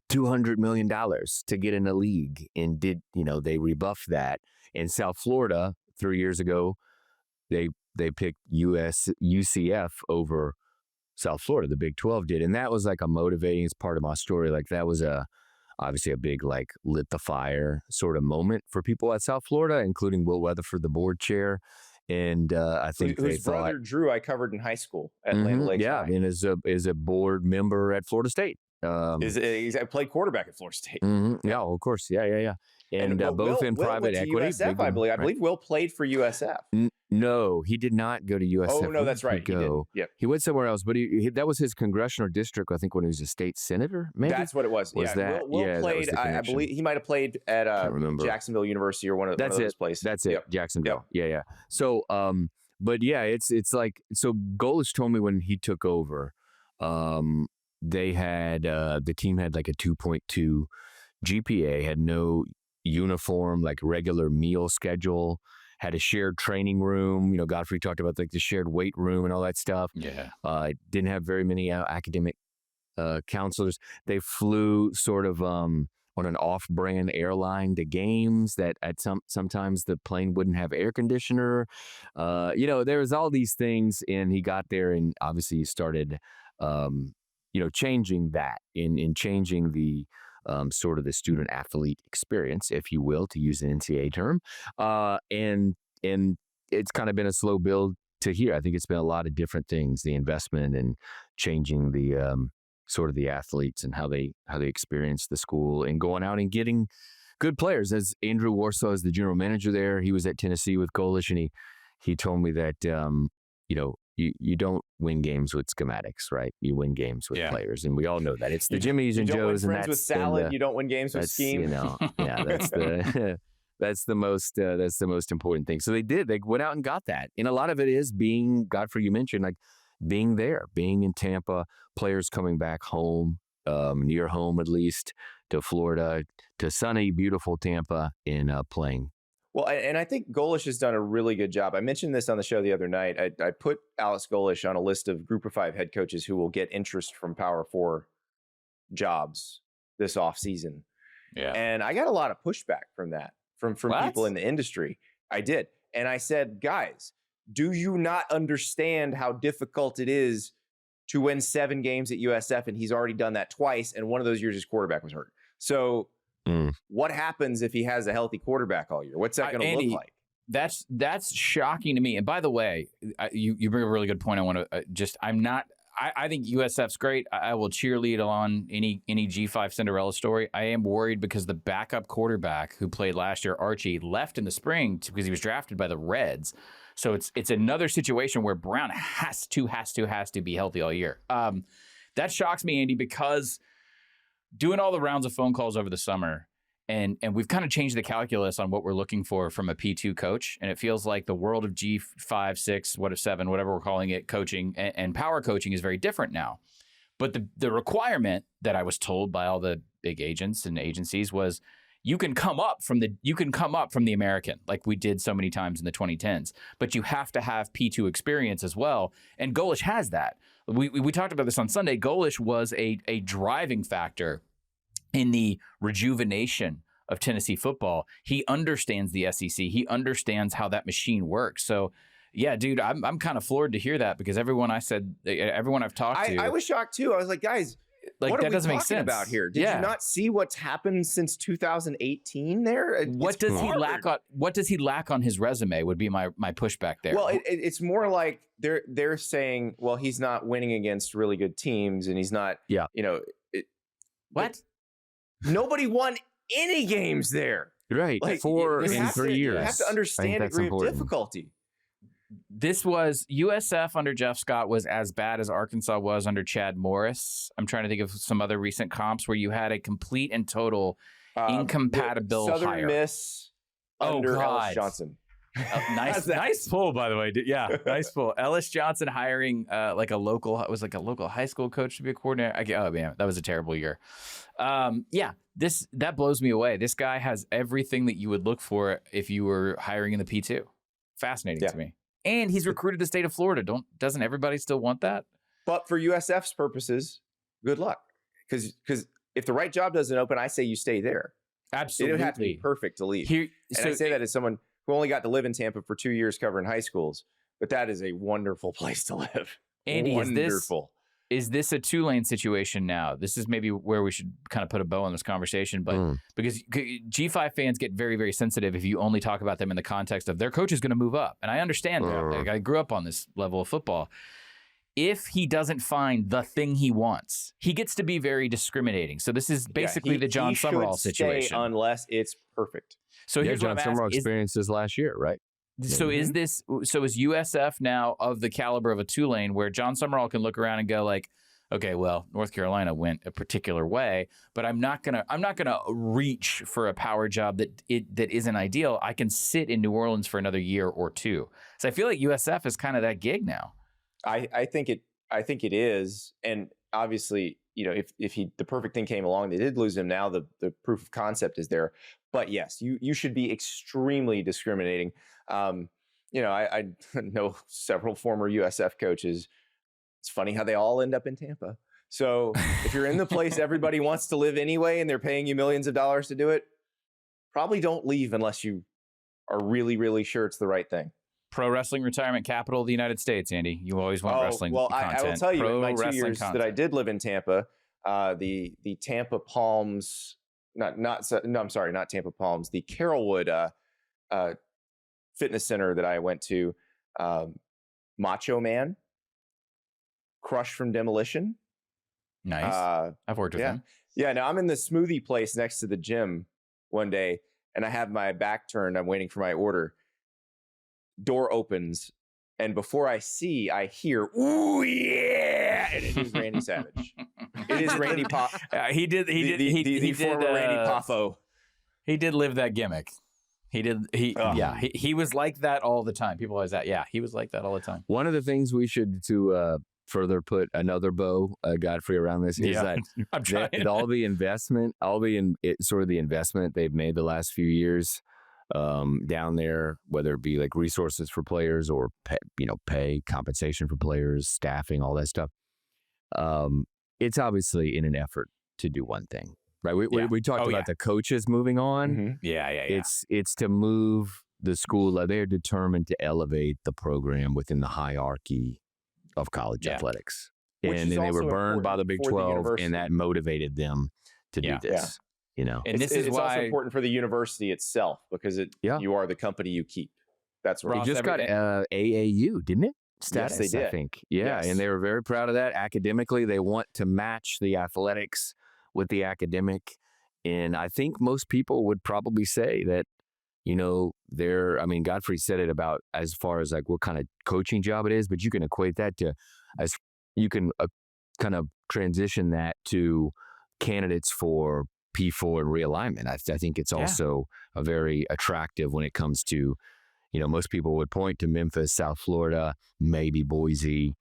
$200 million to get in the league and they rebuffed that. In South Florida 3 years ago, they picked UCF over South Florida. The Big 12 did. And that was like a motivating, it's part of my story. Like that was obviously a big like lit the fire sort of moment for people at South Florida, including Will Weatherford, the board chair. And I think whose brother Drew I covered in high school at Atlanta Lakes. Yeah, and is a board member at Florida State. I played quarterback at Florida State. Yeah, well, of course. Yeah. And both in private equity. USF, I believe. I believe Will played for USF. No, he did not go to USF. Oh, no, that's right. He did. Yep. He went somewhere else, but that was his congressional district, I think, when he was a state senator, maybe? That's what it was. That? Will played, I believe he might have played at Jacksonville University or one of those places. That's it, Jacksonville. Yep. Yeah. So, but yeah, it's like, so Golesh told me when he took over, they had, the team had like a 2.2 GPA, had no uniform, like regular meal schedule, had a shared training room. Godfrey talked about like the shared weight room and all that stuff. Yeah. Didn't have very many academic counselors. They flew sort of on an off-brand airline to games that sometimes the plane wouldn't have air conditioner. There was all these things, and he got there, and obviously he started, changing that in changing the sort of the student athlete experience, if you will, to use an NCAA term. And it's kind of been a slow build to here. I think it's been a lot of different things, the investment and changing the sort of the athletes and how they experience the school and going out and getting good players. As Andrew Warsaw is the general manager there, he was at Tennessee with Golesh, and he told me that you don't win games with schematics, right? You win games with players, and we all know that. It's the Jimmies and Joes, and that's with salad. You don't win games with scheme. That's the most important thing. So they went out and got that, and a lot of it is being, Godfrey, you mentioned, like being there, being in Tampa, players coming back home, near home at least, to Florida to sunny, beautiful Tampa in playing. Well, and I think Golesh has done a really good job. I mentioned this on the show the other night. I put Alex Golesh on a list of Group of 5 head coaches who will get interest from Power 4 jobs this offseason. Yeah. And I got a lot of pushback from that, from people in the industry. I did. And I said, guys, do you not understand how difficult it is to win 7 games at USF? And he's already done that twice. And one of those years his quarterback was hurt. So what happens if he has a healthy quarterback all year? What's that going to look like? That's shocking to me. And by the way, you bring a really good point. I want to I think USF's great. I will cheerlead on any G5 Cinderella story. I am worried because the backup quarterback who played last year, Archie, left in the spring because he was drafted by the Reds. So it's another situation where Brown has to be healthy all year. That shocks me, Andy, because doing all the rounds of phone calls over the summer, and we've kind of changed the calculus on what we're looking for from a P2 coach, and it feels like the world of G5, 6, 7, whatever we're calling it, coaching and power coaching is very different now. But the requirement that I was told by all the big agents and agencies was you can come up from the American, like we did so many times in the 2010s, but you have to have P2 experience as well. And Golesh has that. We talked about this on Sunday. Golesh was a driving factor in the rejuvenation of Tennessee football. He understands the SEC. He understands how that machine works. So, yeah, dude, I'm kind of floored to hear that because everyone I've talked to, I was shocked too. I was like, guys, like, what that are we doesn't make talking sense about here? Did you not see what's happened since 2018 there? What does he lack on his resume would be my pushback there. Well, it's more like they're saying, well, he's not winning against really good teams and he's not, what? Nobody won any games there. Right. Like, 4 in 3 years. You have to understand degree of difficulty. This was USF under Jeff Scott was as bad as Arkansas was under Chad Morris. I'm trying to think of some other recent comps where you had a complete and total incompatible Southern hire. Miss under God. Ellis Johnson. Nice pull, by the way. Yeah, nice pull. Ellis Johnson hiring a local high school coach to be a coordinator. Oh man, that was a terrible year. That blows me away. This guy has everything that you would look for if you were hiring in the P2. Fascinating to me. And he's recruited the state of Florida. Doesn't everybody still want that? But for USF's purposes, good luck. Because if the right job doesn't open, I say you stay there. Absolutely. It would have to be perfect to leave. I say that as someone who only got to live in Tampa for 2 years covering high schools. But that is a wonderful place to live. Andy, wonderful. Is this a Tulane situation now? This is maybe where we should kind of put a bow on this conversation, but because G5 fans get very, very sensitive if you only talk about them in the context of their coach is going to move up. And I understand that. Like, I grew up on this level of football. If he doesn't find the thing he wants, he gets to be very discriminating. So this is basically the John Summerall situation. Stay unless it's perfect. So here's John Summerall experienced this last year, right? So is USF now of the caliber of a Tulane where John Summerall can look around and go like, okay, well, North Carolina went a particular way, but I'm not gonna reach for a power job that isn't ideal. I can sit in New Orleans for another year or two. So I feel like USF is kind of that gig now. I think it is, and obviously, if the perfect thing came along, they did lose him. Now the proof of concept is there. But yes, you should be extremely discriminating. I know several former USF coaches. It's funny how they all end up in Tampa. So if you're in the place everybody wants to live anyway, and they're paying you millions of dollars to do it, probably don't leave unless you are really, really sure it's the right thing. Pro wrestling retirement capital of the United States, Andy. You always want wrestling content. I will tell you, in my 2 years content that I did live in Tampa, the Tampa Palms, not Tampa Palms, the Carrollwood fitness center that I went to, Macho Man, Crush from Demolition. Nice. I've worked with him. Yeah, now I'm in the smoothie place next to the gym one day, and I have my back turned. I'm waiting for my order. Door opens, and before I hear, "Ooh yeah!" And it is Randy Savage. It is Randy Poff. He did the former Randy Poffo. He did live that gimmick. He was like that all the time. People always that. Yeah, he was like that all the time. One of the things we should to further put another bow, Godfrey, around this is that I'm trying. all the investment, sort of the investment they've made the last few years down there, whether it be like resources for players or pay, compensation for players, staffing, all that stuff. It's obviously in an effort to do one thing, right? We talked about the coaches moving on. Mm-hmm. Yeah. It's to move the school. They're determined to elevate the program within the hierarchy of college athletics. And they were burned by the Big 12, and that motivated them to do this. And this is why also important for the university itself, because you are the company you keep. That's right. They just got AAU, didn't it? Status, yes, they did. I think. Yeah, and they were very proud of that. Academically, they want to match the athletics with the academic. And I think most people would probably say that, Godfrey said it about as far as like what kind of coaching job it is, but you can equate that to you can kind of transition that to candidates for P4 and realignment. I think it's also a very attractive when it comes to, most people would point to Memphis, South Florida, maybe Boise,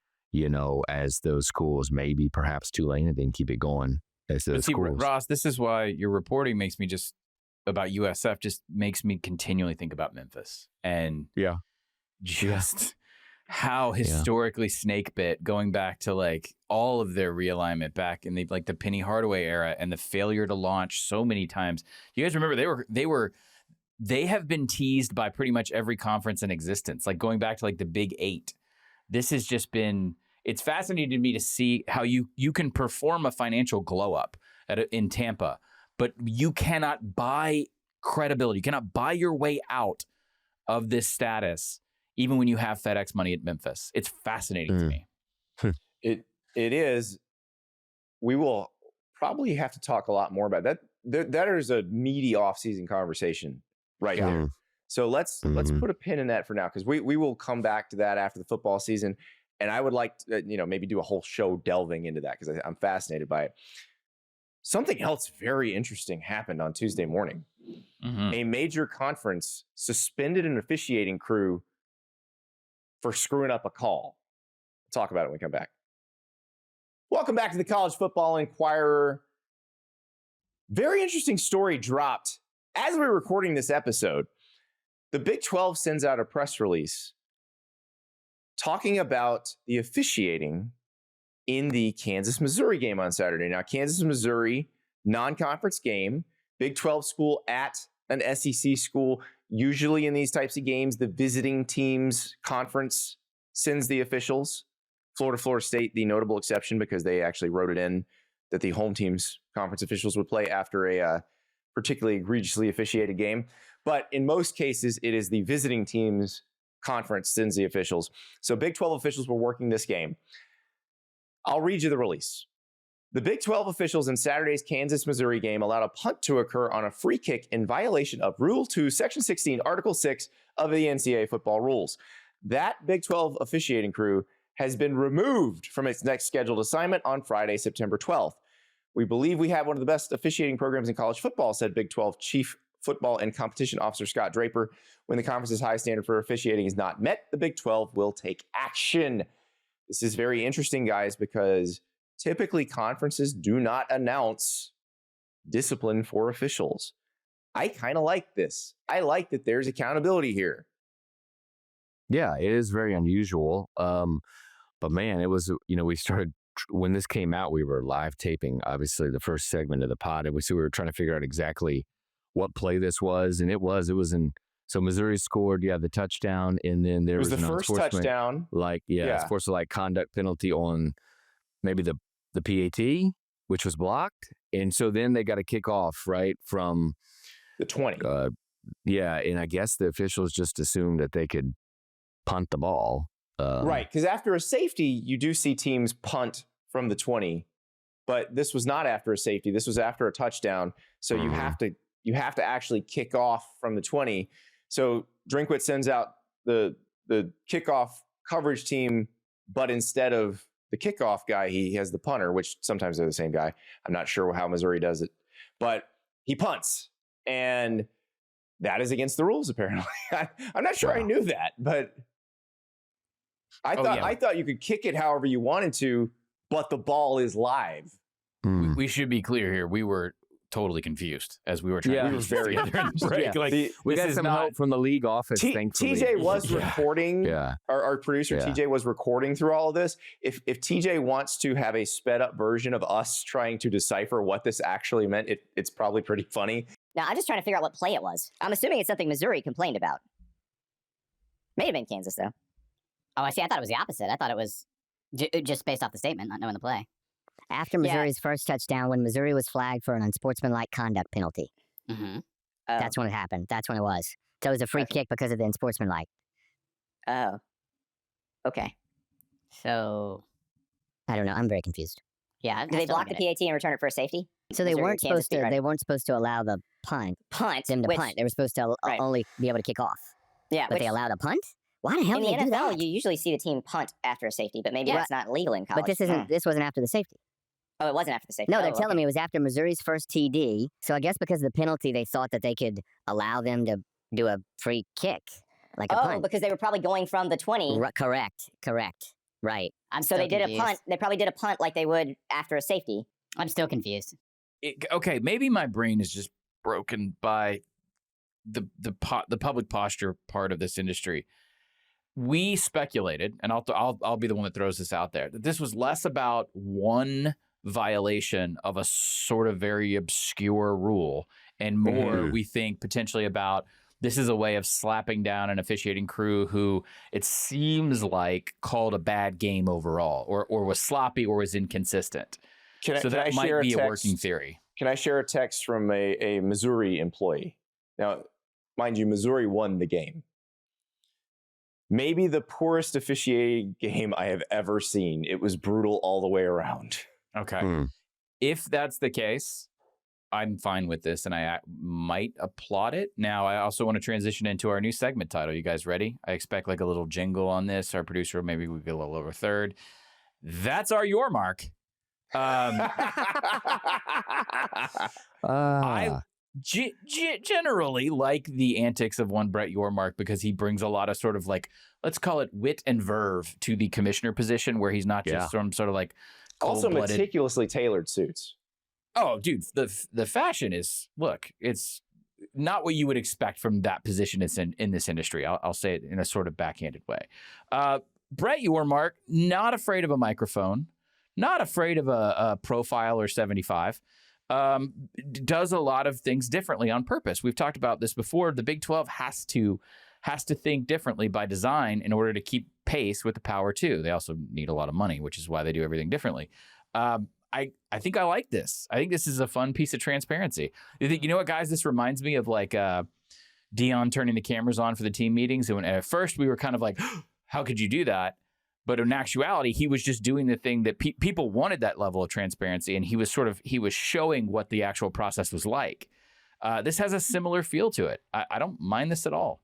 as those schools, maybe perhaps Tulane, and then keep it going as those schools. Ross, this is why your reporting about USF just makes me continually think about Memphis and just how historically snake bit, going back to like all of their realignment back in the Penny Hardaway era and the failure to launch so many times. You guys remember they have been teased by pretty much every conference in existence, like going back to like the Big 8. This has just been, it's fascinating to me to see how you can perform a financial glow up in Tampa, but you cannot buy credibility. You cannot buy your way out of this status, even when you have FedEx money at Memphis. It's fascinating to me. It is. We will probably have to talk a lot more about that. That is a meaty offseason conversation right now. So let's put a pin in that for now, because we will come back to that after the football season. And I would like to, maybe do a whole show delving into that, because I'm fascinated by it. Something else very interesting happened on Tuesday morning. Mm-hmm. A major conference suspended an officiating crew for screwing up a call. We'll talk about it when we come back. Welcome back to the College Football Enquirer. Very interesting story dropped as we were recording this episode. The Big 12 sends out a press release talking about the officiating in the Kansas-Missouri game on Saturday. Now, Kansas-Missouri, non-conference game, Big 12 school at an SEC school. Usually in these types of games, the visiting team's conference sends the officials. Florida State, the notable exception, because they actually wrote it in that the home team's conference officials would play after a particularly egregiously officiated game. But in most cases, it is the visiting team's conference sends the officials. So Big 12 officials were working this game. I'll read you the release. The Big 12 officials in Saturday's Kansas-Missouri game allowed a punt to occur on a free kick in violation of Rule 2, Section 16, Article 6 of the NCAA football rules. That Big 12 officiating crew has been removed from its next scheduled assignment on Friday, September 12th. We believe we have one of the best officiating programs in college football, said Big 12 Chief Football and Competition Officer Scott Draper. When the conference's high standard for officiating is not met, the Big 12 will take action. This is very interesting, guys, because typically conferences do not announce discipline for officials. I kind of like this. I like that there's accountability here. Yeah, it is very unusual. But man, it was, we started, when this came out, we were live taping, obviously, the first segment of the pod. And we were trying to figure out exactly what play this was. And it was so Missouri scored, the touchdown. And then there was the first touchdown. Sportsmanlike conduct penalty on maybe the PAT, which was blocked. And so then they got a kickoff, right, from the 20. And I guess the officials just assumed that they could punt the ball. Right, because after a safety, you do see teams punt from the 20, but this was not after a safety. This was after a touchdown. So you have to actually kick off from the 20. So Drinkwitz sends out the kickoff coverage team, but instead of the kickoff guy, he has the punter, which sometimes they're the same guy. I'm not sure how Missouri does it, but he punts, and that is against the rules, apparently. I'm not sure I knew that, but I thought you could kick it however you wanted to, but the ball is live. We should be clear here. We were totally confused as we were trying to we were very together in the break. Like, we got some help from the league office. Thankfully, TJ was recording. Yeah. Our producer TJ was recording through all of this. If TJ wants to have a sped up version of us trying to decipher what this actually meant, it's probably pretty funny. Now, I'm just trying to figure out what play it was. I'm assuming it's something Missouri complained about. May have been Kansas, though. Oh, I see. I thought it was the opposite. I thought it was just based off the statement, not knowing the play. After Missouri's first touchdown, when Missouri was flagged for an unsportsmanlike conduct penalty. Mm-hmm. That's when it happened. That's when it was. So it was a free kick because of the unsportsmanlike. Oh. Okay. So. I don't know. I'm very confused. Yeah. Did they block the PAT and return it for a safety? So they weren't supposed to. They weren't supposed to allow the punt. Them to punt. They were supposed to only be able to kick off. Yeah. But they allowed a punt. Why the hell in did the they do NFL, that? you usually see the team punt after a safety, but maybe that's not legal in college. But this wasn't after the safety. Oh, it wasn't after the safety. No, they're telling me it was after Missouri's first TD. So I guess because of the penalty, they thought that they could allow them to do a free kick, like a punt. Oh, because they were probably going from the 20. Correct. Right. So they did a punt. They probably did a punt like they would after a safety. I'm still confused. Okay, maybe my brain is just broken by the public posture part of this industry. We speculated, and I'll be the one that throws this out there, that this was less about one violation of a sort of very obscure rule and more, we think, potentially about this is a way of slapping down an officiating crew who it seems like called a bad game overall or was sloppy or was inconsistent. That might be a working theory. Can I share a text from a Missouri employee? Now, mind you, Missouri won the game. Maybe the poorest officiating game I have ever seen. It was brutal all the way around. Okay. If that's the case, I'm fine with this, and I might applaud it. Now, I also want to transition into our new segment title. You guys ready? I expect like a little jingle on this. Our producer, maybe we get a little over third. That's our Your Mark. I generally like the antics of one Brett Yormark because he brings a lot of sort of like, let's call it wit and verve to the commissioner position where he's not just some sort of like also meticulously tailored suits. Oh, dude, the fashion is, look, it's not what you would expect from that position it's in this industry. I'll say it in a sort of backhanded way. Brett Yormark, not afraid of a microphone, not afraid of a profile or 75. Does a lot of things differently on purpose. We've talked about this before. The Big 12 has to think differently by design in order to keep pace with the Power 2. They also need a lot of money, which is why they do everything differently. I think I like this. I think this is a fun piece of transparency. You know what, guys? This reminds me of like Dion turning the cameras on for the team meetings. And at first we were kind of like, how could you do that? But in actuality, he was just doing the thing that people wanted, that level of transparency. And he was showing what the actual process was like. This has a similar feel to it. I don't mind this at all.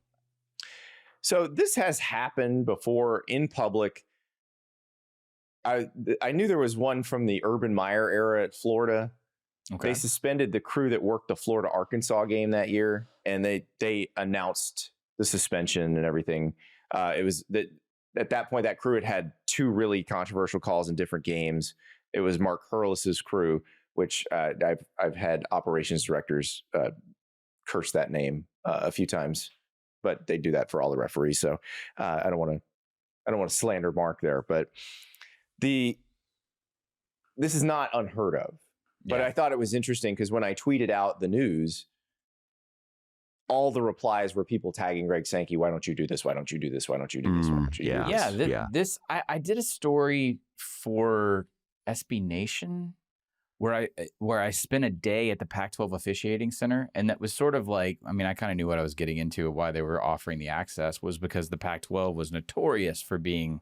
So this has happened before in public. I knew there was one from the Urban Meyer era at Florida. Okay. They suspended the crew that worked the Florida-Arkansas game that year, and they announced the suspension and everything. It was that. At that point, that crew had two really controversial calls in different games. It was Mark Hurlis's crew, which I've had operations directors curse that name a few times, but they do that for all the referees. So I don't want to slander Mark there, but this is not unheard of. But I thought it was interesting because when I tweeted out the news, all the replies were people tagging Greg Sankey. Why don't you do this? Why don't you do this? Why don't you do this? Why don't you do this? This I did a story for SB Nation where I spent a day at the Pac-12 officiating center, and that was sort of like, I mean, I kind of knew what I was getting into. Why they were offering the access was because the Pac-12 was notorious for being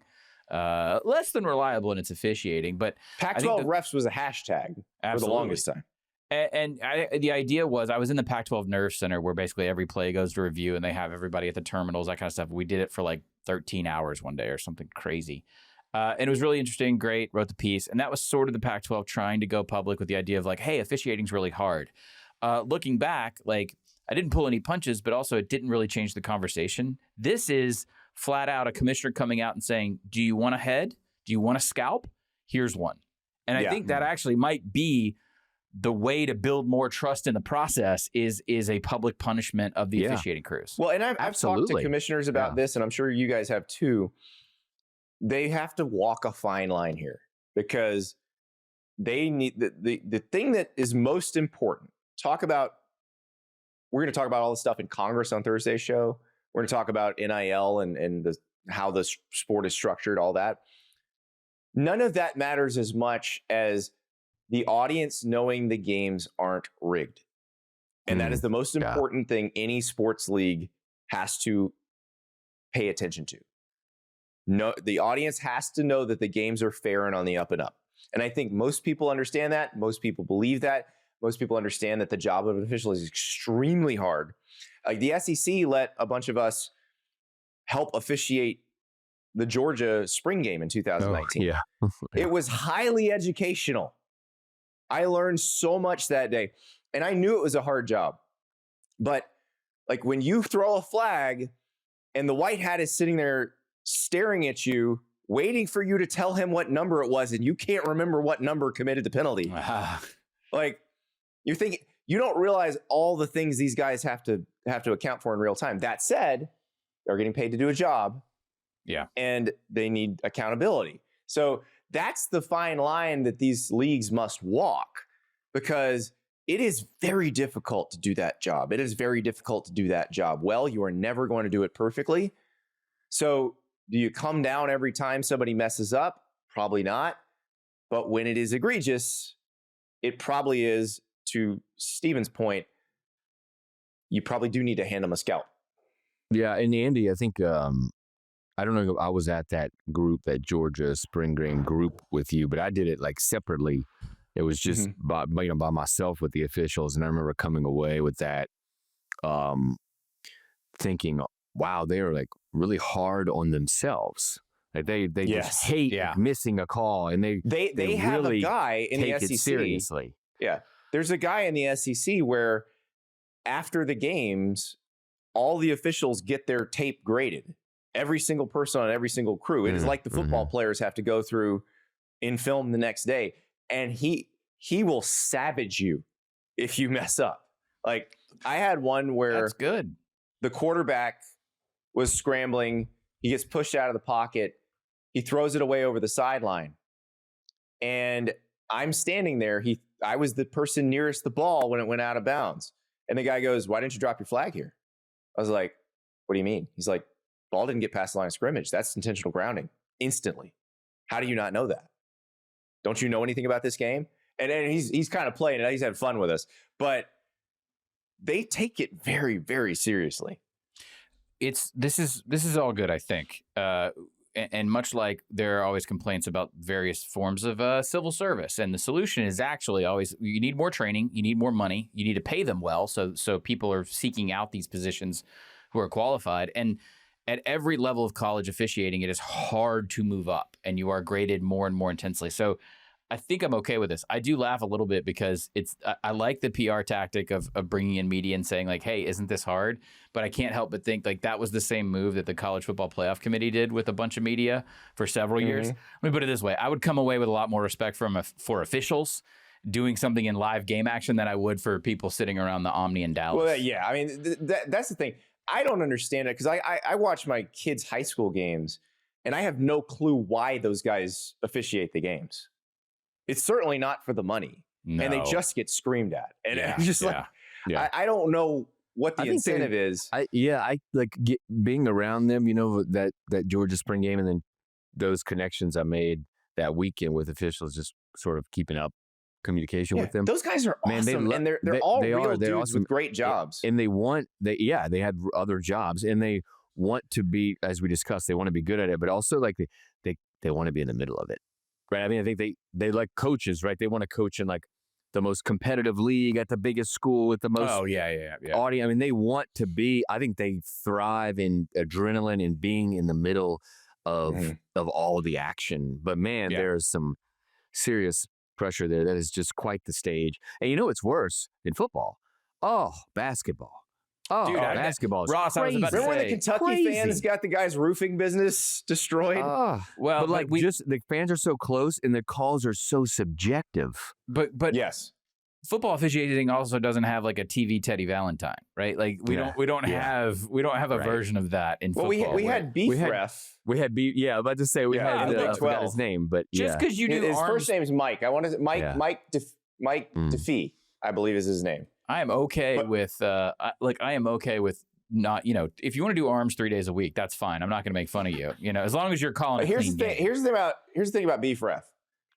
less than reliable in its officiating. But Pac-12 refs was a hashtag for the longest time. And the idea was I was in the Pac-12 Nerve Center where basically every play goes to review and they have everybody at the terminals, that kind of stuff. We did it for like 13 hours one day or something crazy. And it was really interesting, great, wrote the piece. And that was sort of the Pac-12 trying to go public with the idea of like, hey, officiating's really hard. Looking back, like I didn't pull any punches, but also it didn't really change the conversation. This is flat out a commissioner coming out and saying, do you want a head? Do you want a scalp? Here's one. And I think that actually might be the way to build more trust in the process is a public punishment of the officiating crews. Well, and I've talked to commissioners about this, and I'm sure you guys have too. They have to walk a fine line here because they need the thing that is most important. We're going to talk about all the stuff in Congress on Thursday's show. We're going to talk about NIL and how the sport is structured, all that. None of that matters as much as the audience knowing the games aren't rigged. And that is the most important thing any sports league has to pay attention to. No, the audience has to know that the games are fair and on the up and up. And I think most people understand that. Most people believe that. Most people understand that the job of an official is extremely hard. Like the SEC let a bunch of us help officiate the Georgia spring game in 2019. It was highly educational. I learned so much that day. And I knew it was a hard job. But like when you throw a flag and the white hat is sitting there staring at you, waiting for you to tell him what number it was, and you can't remember what number committed the penalty. Like you're thinking, you don't realize all the things these guys have to account for in real time. That said, they're getting paid to do a job. Yeah. And they need accountability. So that's the fine line that these leagues must walk, because it is very difficult to do that job. It is very difficult to do that job well. You are never going to do it perfectly. So do you come down every time somebody messes up? Probably not. But when it is egregious, it probably is, to Steven's point, you probably do need to hand them a scalp. Yeah, and Andy, I think, I don't know if I was at that group, that Georgia spring game group with you, but I did it like separately. It was just by myself with the officials. And I remember coming away with that, thinking, wow, they are like really hard on themselves. Like they just hate missing a call, and they have really a guy in the SEC. It seriously. Yeah. There's a guy in the SEC where after the games, all the officials get their tape graded. Every single person on every single crew. It is like the football players have to go through in film the next day. And he will savage you if you mess up. Like I had one where that's good. The quarterback was scrambling. He gets pushed out of the pocket. He throws it away over the sideline. And I'm standing there. I was the person nearest the ball when it went out of bounds. And the guy goes, "Why didn't you drop your flag here?" I was like, "What do you mean?" He's like, "Ball didn't get past the line of scrimmage. That's intentional grounding instantly. How do you not know that? Don't you know anything about this game?" And he's kind of playing it. He's having fun with us. But they take it very, very seriously. This is all good, I think. And much like there are always complaints about various forms of civil service, and the solution is actually always, you need more training, you need more money, you need to pay them well, so people are seeking out these positions who are qualified. And at every level of college officiating, it is hard to move up, and you are graded more and more intensely. So I think I'm okay with this. I do laugh a little bit because I like the PR tactic of bringing in media and saying like, "Hey, isn't this hard?" But I can't help but think like that was the same move that the College Football Playoff Committee did with a bunch of media for several years. Let me put it this way: I would come away with a lot more respect for officials doing something in live game action than I would for people sitting around the Omni in Dallas. Well, yeah, I mean that's the thing. I don't understand it because I watch my kids' high school games and I have no clue why those guys officiate the games. It's certainly not for the money. No. And they just get screamed at. And I'm just I don't know what the incentive is. I like being around them, that Georgia spring game, and then those connections I made that weekend with officials, just sort of keeping up communication with them. Those guys are awesome. And they're all real dudes awesome. With great jobs. And they had other jobs, and they want to be, as we discussed, they want to be good at it, but also like they want to be in the middle of it. Right. I mean, I think they like coaches, right? They want to coach in like the most competitive league at the biggest school with the most audience. I mean, they want to be, I think they thrive in adrenaline and being in the middle of all the action. But man, there's some serious pressure there. That is just quite the stage. And it's worse in football. Oh, basketball. Oh, Dude, basketball is Ross, I was crazy. about to Remember when the say, Kentucky crazy. fans got the guy's roofing business destroyed? Oh, well, but like the fans are so close and the calls are so subjective. but Yes. football officiating also doesn't have like a TV Teddy Valentine, right? Like we don't have a version of that in Well, football. we had beef had- ref. We had I'm about to say we Yeah, had the Big I forgot his 12. name, but just because you do His arms, first name is Mike. I want to Mike. Yeah. Mike DeFee, I believe is his name. I am okay But- with I am okay with not, if you want to do arms 3 days a week, that's fine. I'm not going to make fun of you, as long as you're calling But a here's the clean thing. game. Here's the thing about beef ref.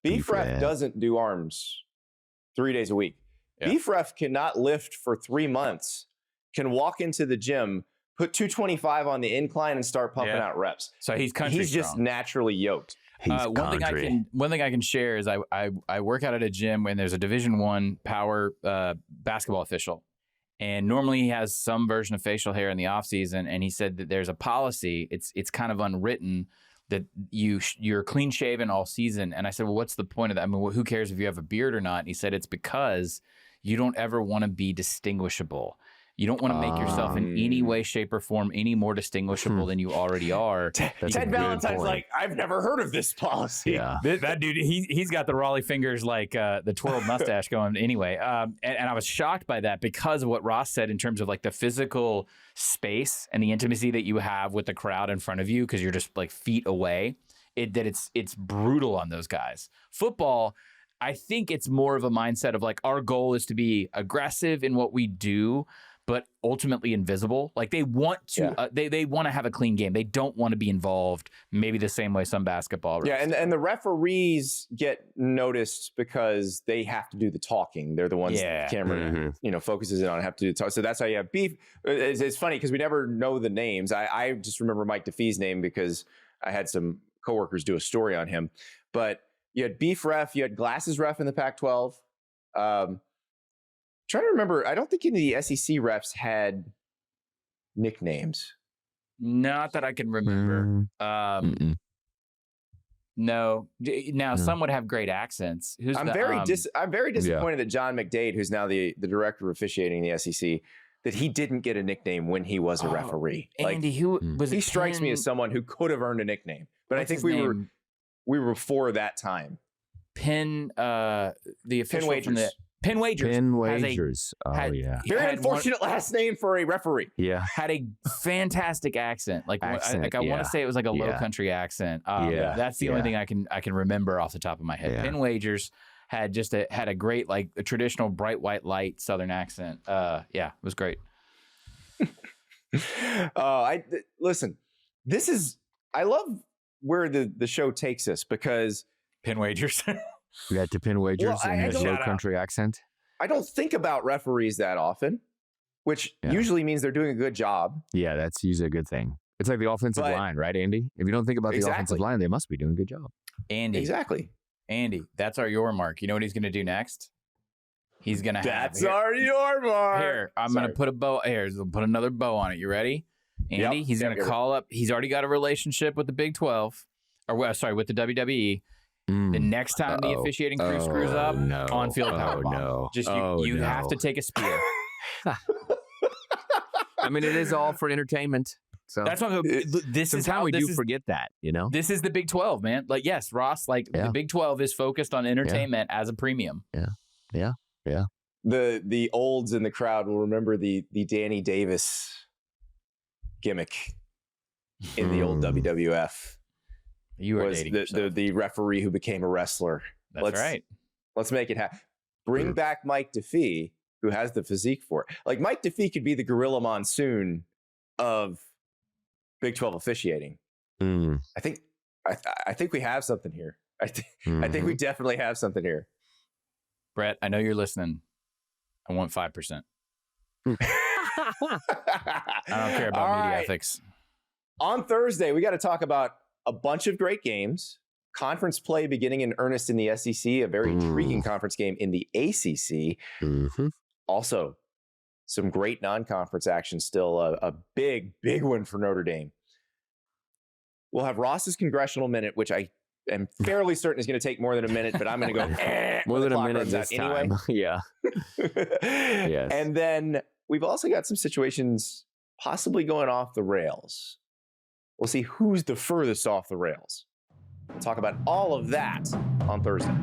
Beef ref doesn't do arms 3 days a week. Yeah. Beef ref cannot lift for 3 months. Can walk into the gym, put 225 on the incline, and start pumping Yeah. out reps. So he's country He's just strong. naturally yoked. he's one thing I can share is I work out at a gym when there's a Division I power basketball official, and normally he has some version of facial hair in the off season. And he said that there's a policy. It's kind of unwritten that you're clean shaven all season. And I said, well, what's the point of that? I mean, who cares if you have a beard or not? And he said it's because you don't ever want to be distinguishable. You don't want to make yourself in any way, shape, or form any more distinguishable than you already are. Ted Valentine's like, I've never heard of this policy. Yeah. That dude, he's got the Raleigh fingers like the twirled mustache going anyway. And I was shocked by that because of what Ross said in terms of like the physical space and the intimacy that you have with the crowd in front of you because you're just like feet away. It's brutal on those guys. Football, I think it's more of a mindset of like our goal is to be aggressive in what we do, but ultimately invisible. Like they want to, they want to have a clean game. They don't want to be involved. Maybe the same way some basketball. Yeah, and the referees get noticed because they have to do the talking. They're the ones that the camera, focuses in on, have to do the talk. So that's how you have beef. It's funny because we never know the names. I just remember Mike DeFee's name because I had some coworkers do a story on him. But you had beef ref, you had glasses ref in the Pac-12. Trying to remember, I don't think any of the SEC refs had nicknames. Not that I can remember. No. Now some would have great accents. I'm very disappointed that John McDade, who's now the director of officiating in the SEC, that he didn't get a nickname when he was a referee. Andy, who was he strikes me as someone who could have earned a nickname, but I think we were before that time. The official from the Penn Wagers. Penn Wagers. Very unfortunate last name for a referee. Yeah. Had a fantastic accent. I want to say it was like a low country accent. That's the only thing I can remember off the top of my head. Penn Wagers had had a great like a traditional bright white light Southern accent. It was great. Listen. I love where the show takes us because Penn Wagers. We had to Penn Wagers in his low country accent. I don't think about referees that often, which usually means they're doing a good job. Yeah, that's usually a good thing. It's like the offensive line, right, Andy? If you don't think about the offensive line, they must be doing a good job. Andy. Exactly. Andy, that's our your mark. You know what he's going to do next? He's going to That's our your mark. Here, I'm going to put a bow. Here, put another bow on it. You ready? Andy, he's going to call up. He's already got a relationship with the Big 12. With the WWE. The next time the officiating crew screws up, on-field powerbomb. You have to take a spear. I mean, it is all for entertainment. So that's what sometimes we do forget that, This is the Big 12, man. Like, yes, Ross, the Big 12 is focused on entertainment as a premium. Yeah. The olds in the crowd will remember the Danny Davis gimmick in the old WWF. You were was dating the referee who became a wrestler. That's right. Let's make it happen. Bring back Mike DeFee, who has the physique for it. Like Mike DeFee could be the Gorilla Monsoon of Big 12 officiating. I think we have something here. I think we definitely have something here. Brett, I know you're listening. I want 5%. I don't care about media ethics. On Thursday, we got to talk about a bunch of great games. Conference play beginning in earnest in the SEC, a very intriguing conference game in the ACC. Also, some great non-conference action still. A big one for Notre Dame. We'll have Ross's Congressional Minute, which I am fairly certain is going to take more than a minute, but I'm going to go more than a minute this anyway. time. Yeah. Yes. And then we've also got some situations possibly going off the rails. We'll see who's the furthest off the rails. We'll talk about all of that on Thursday.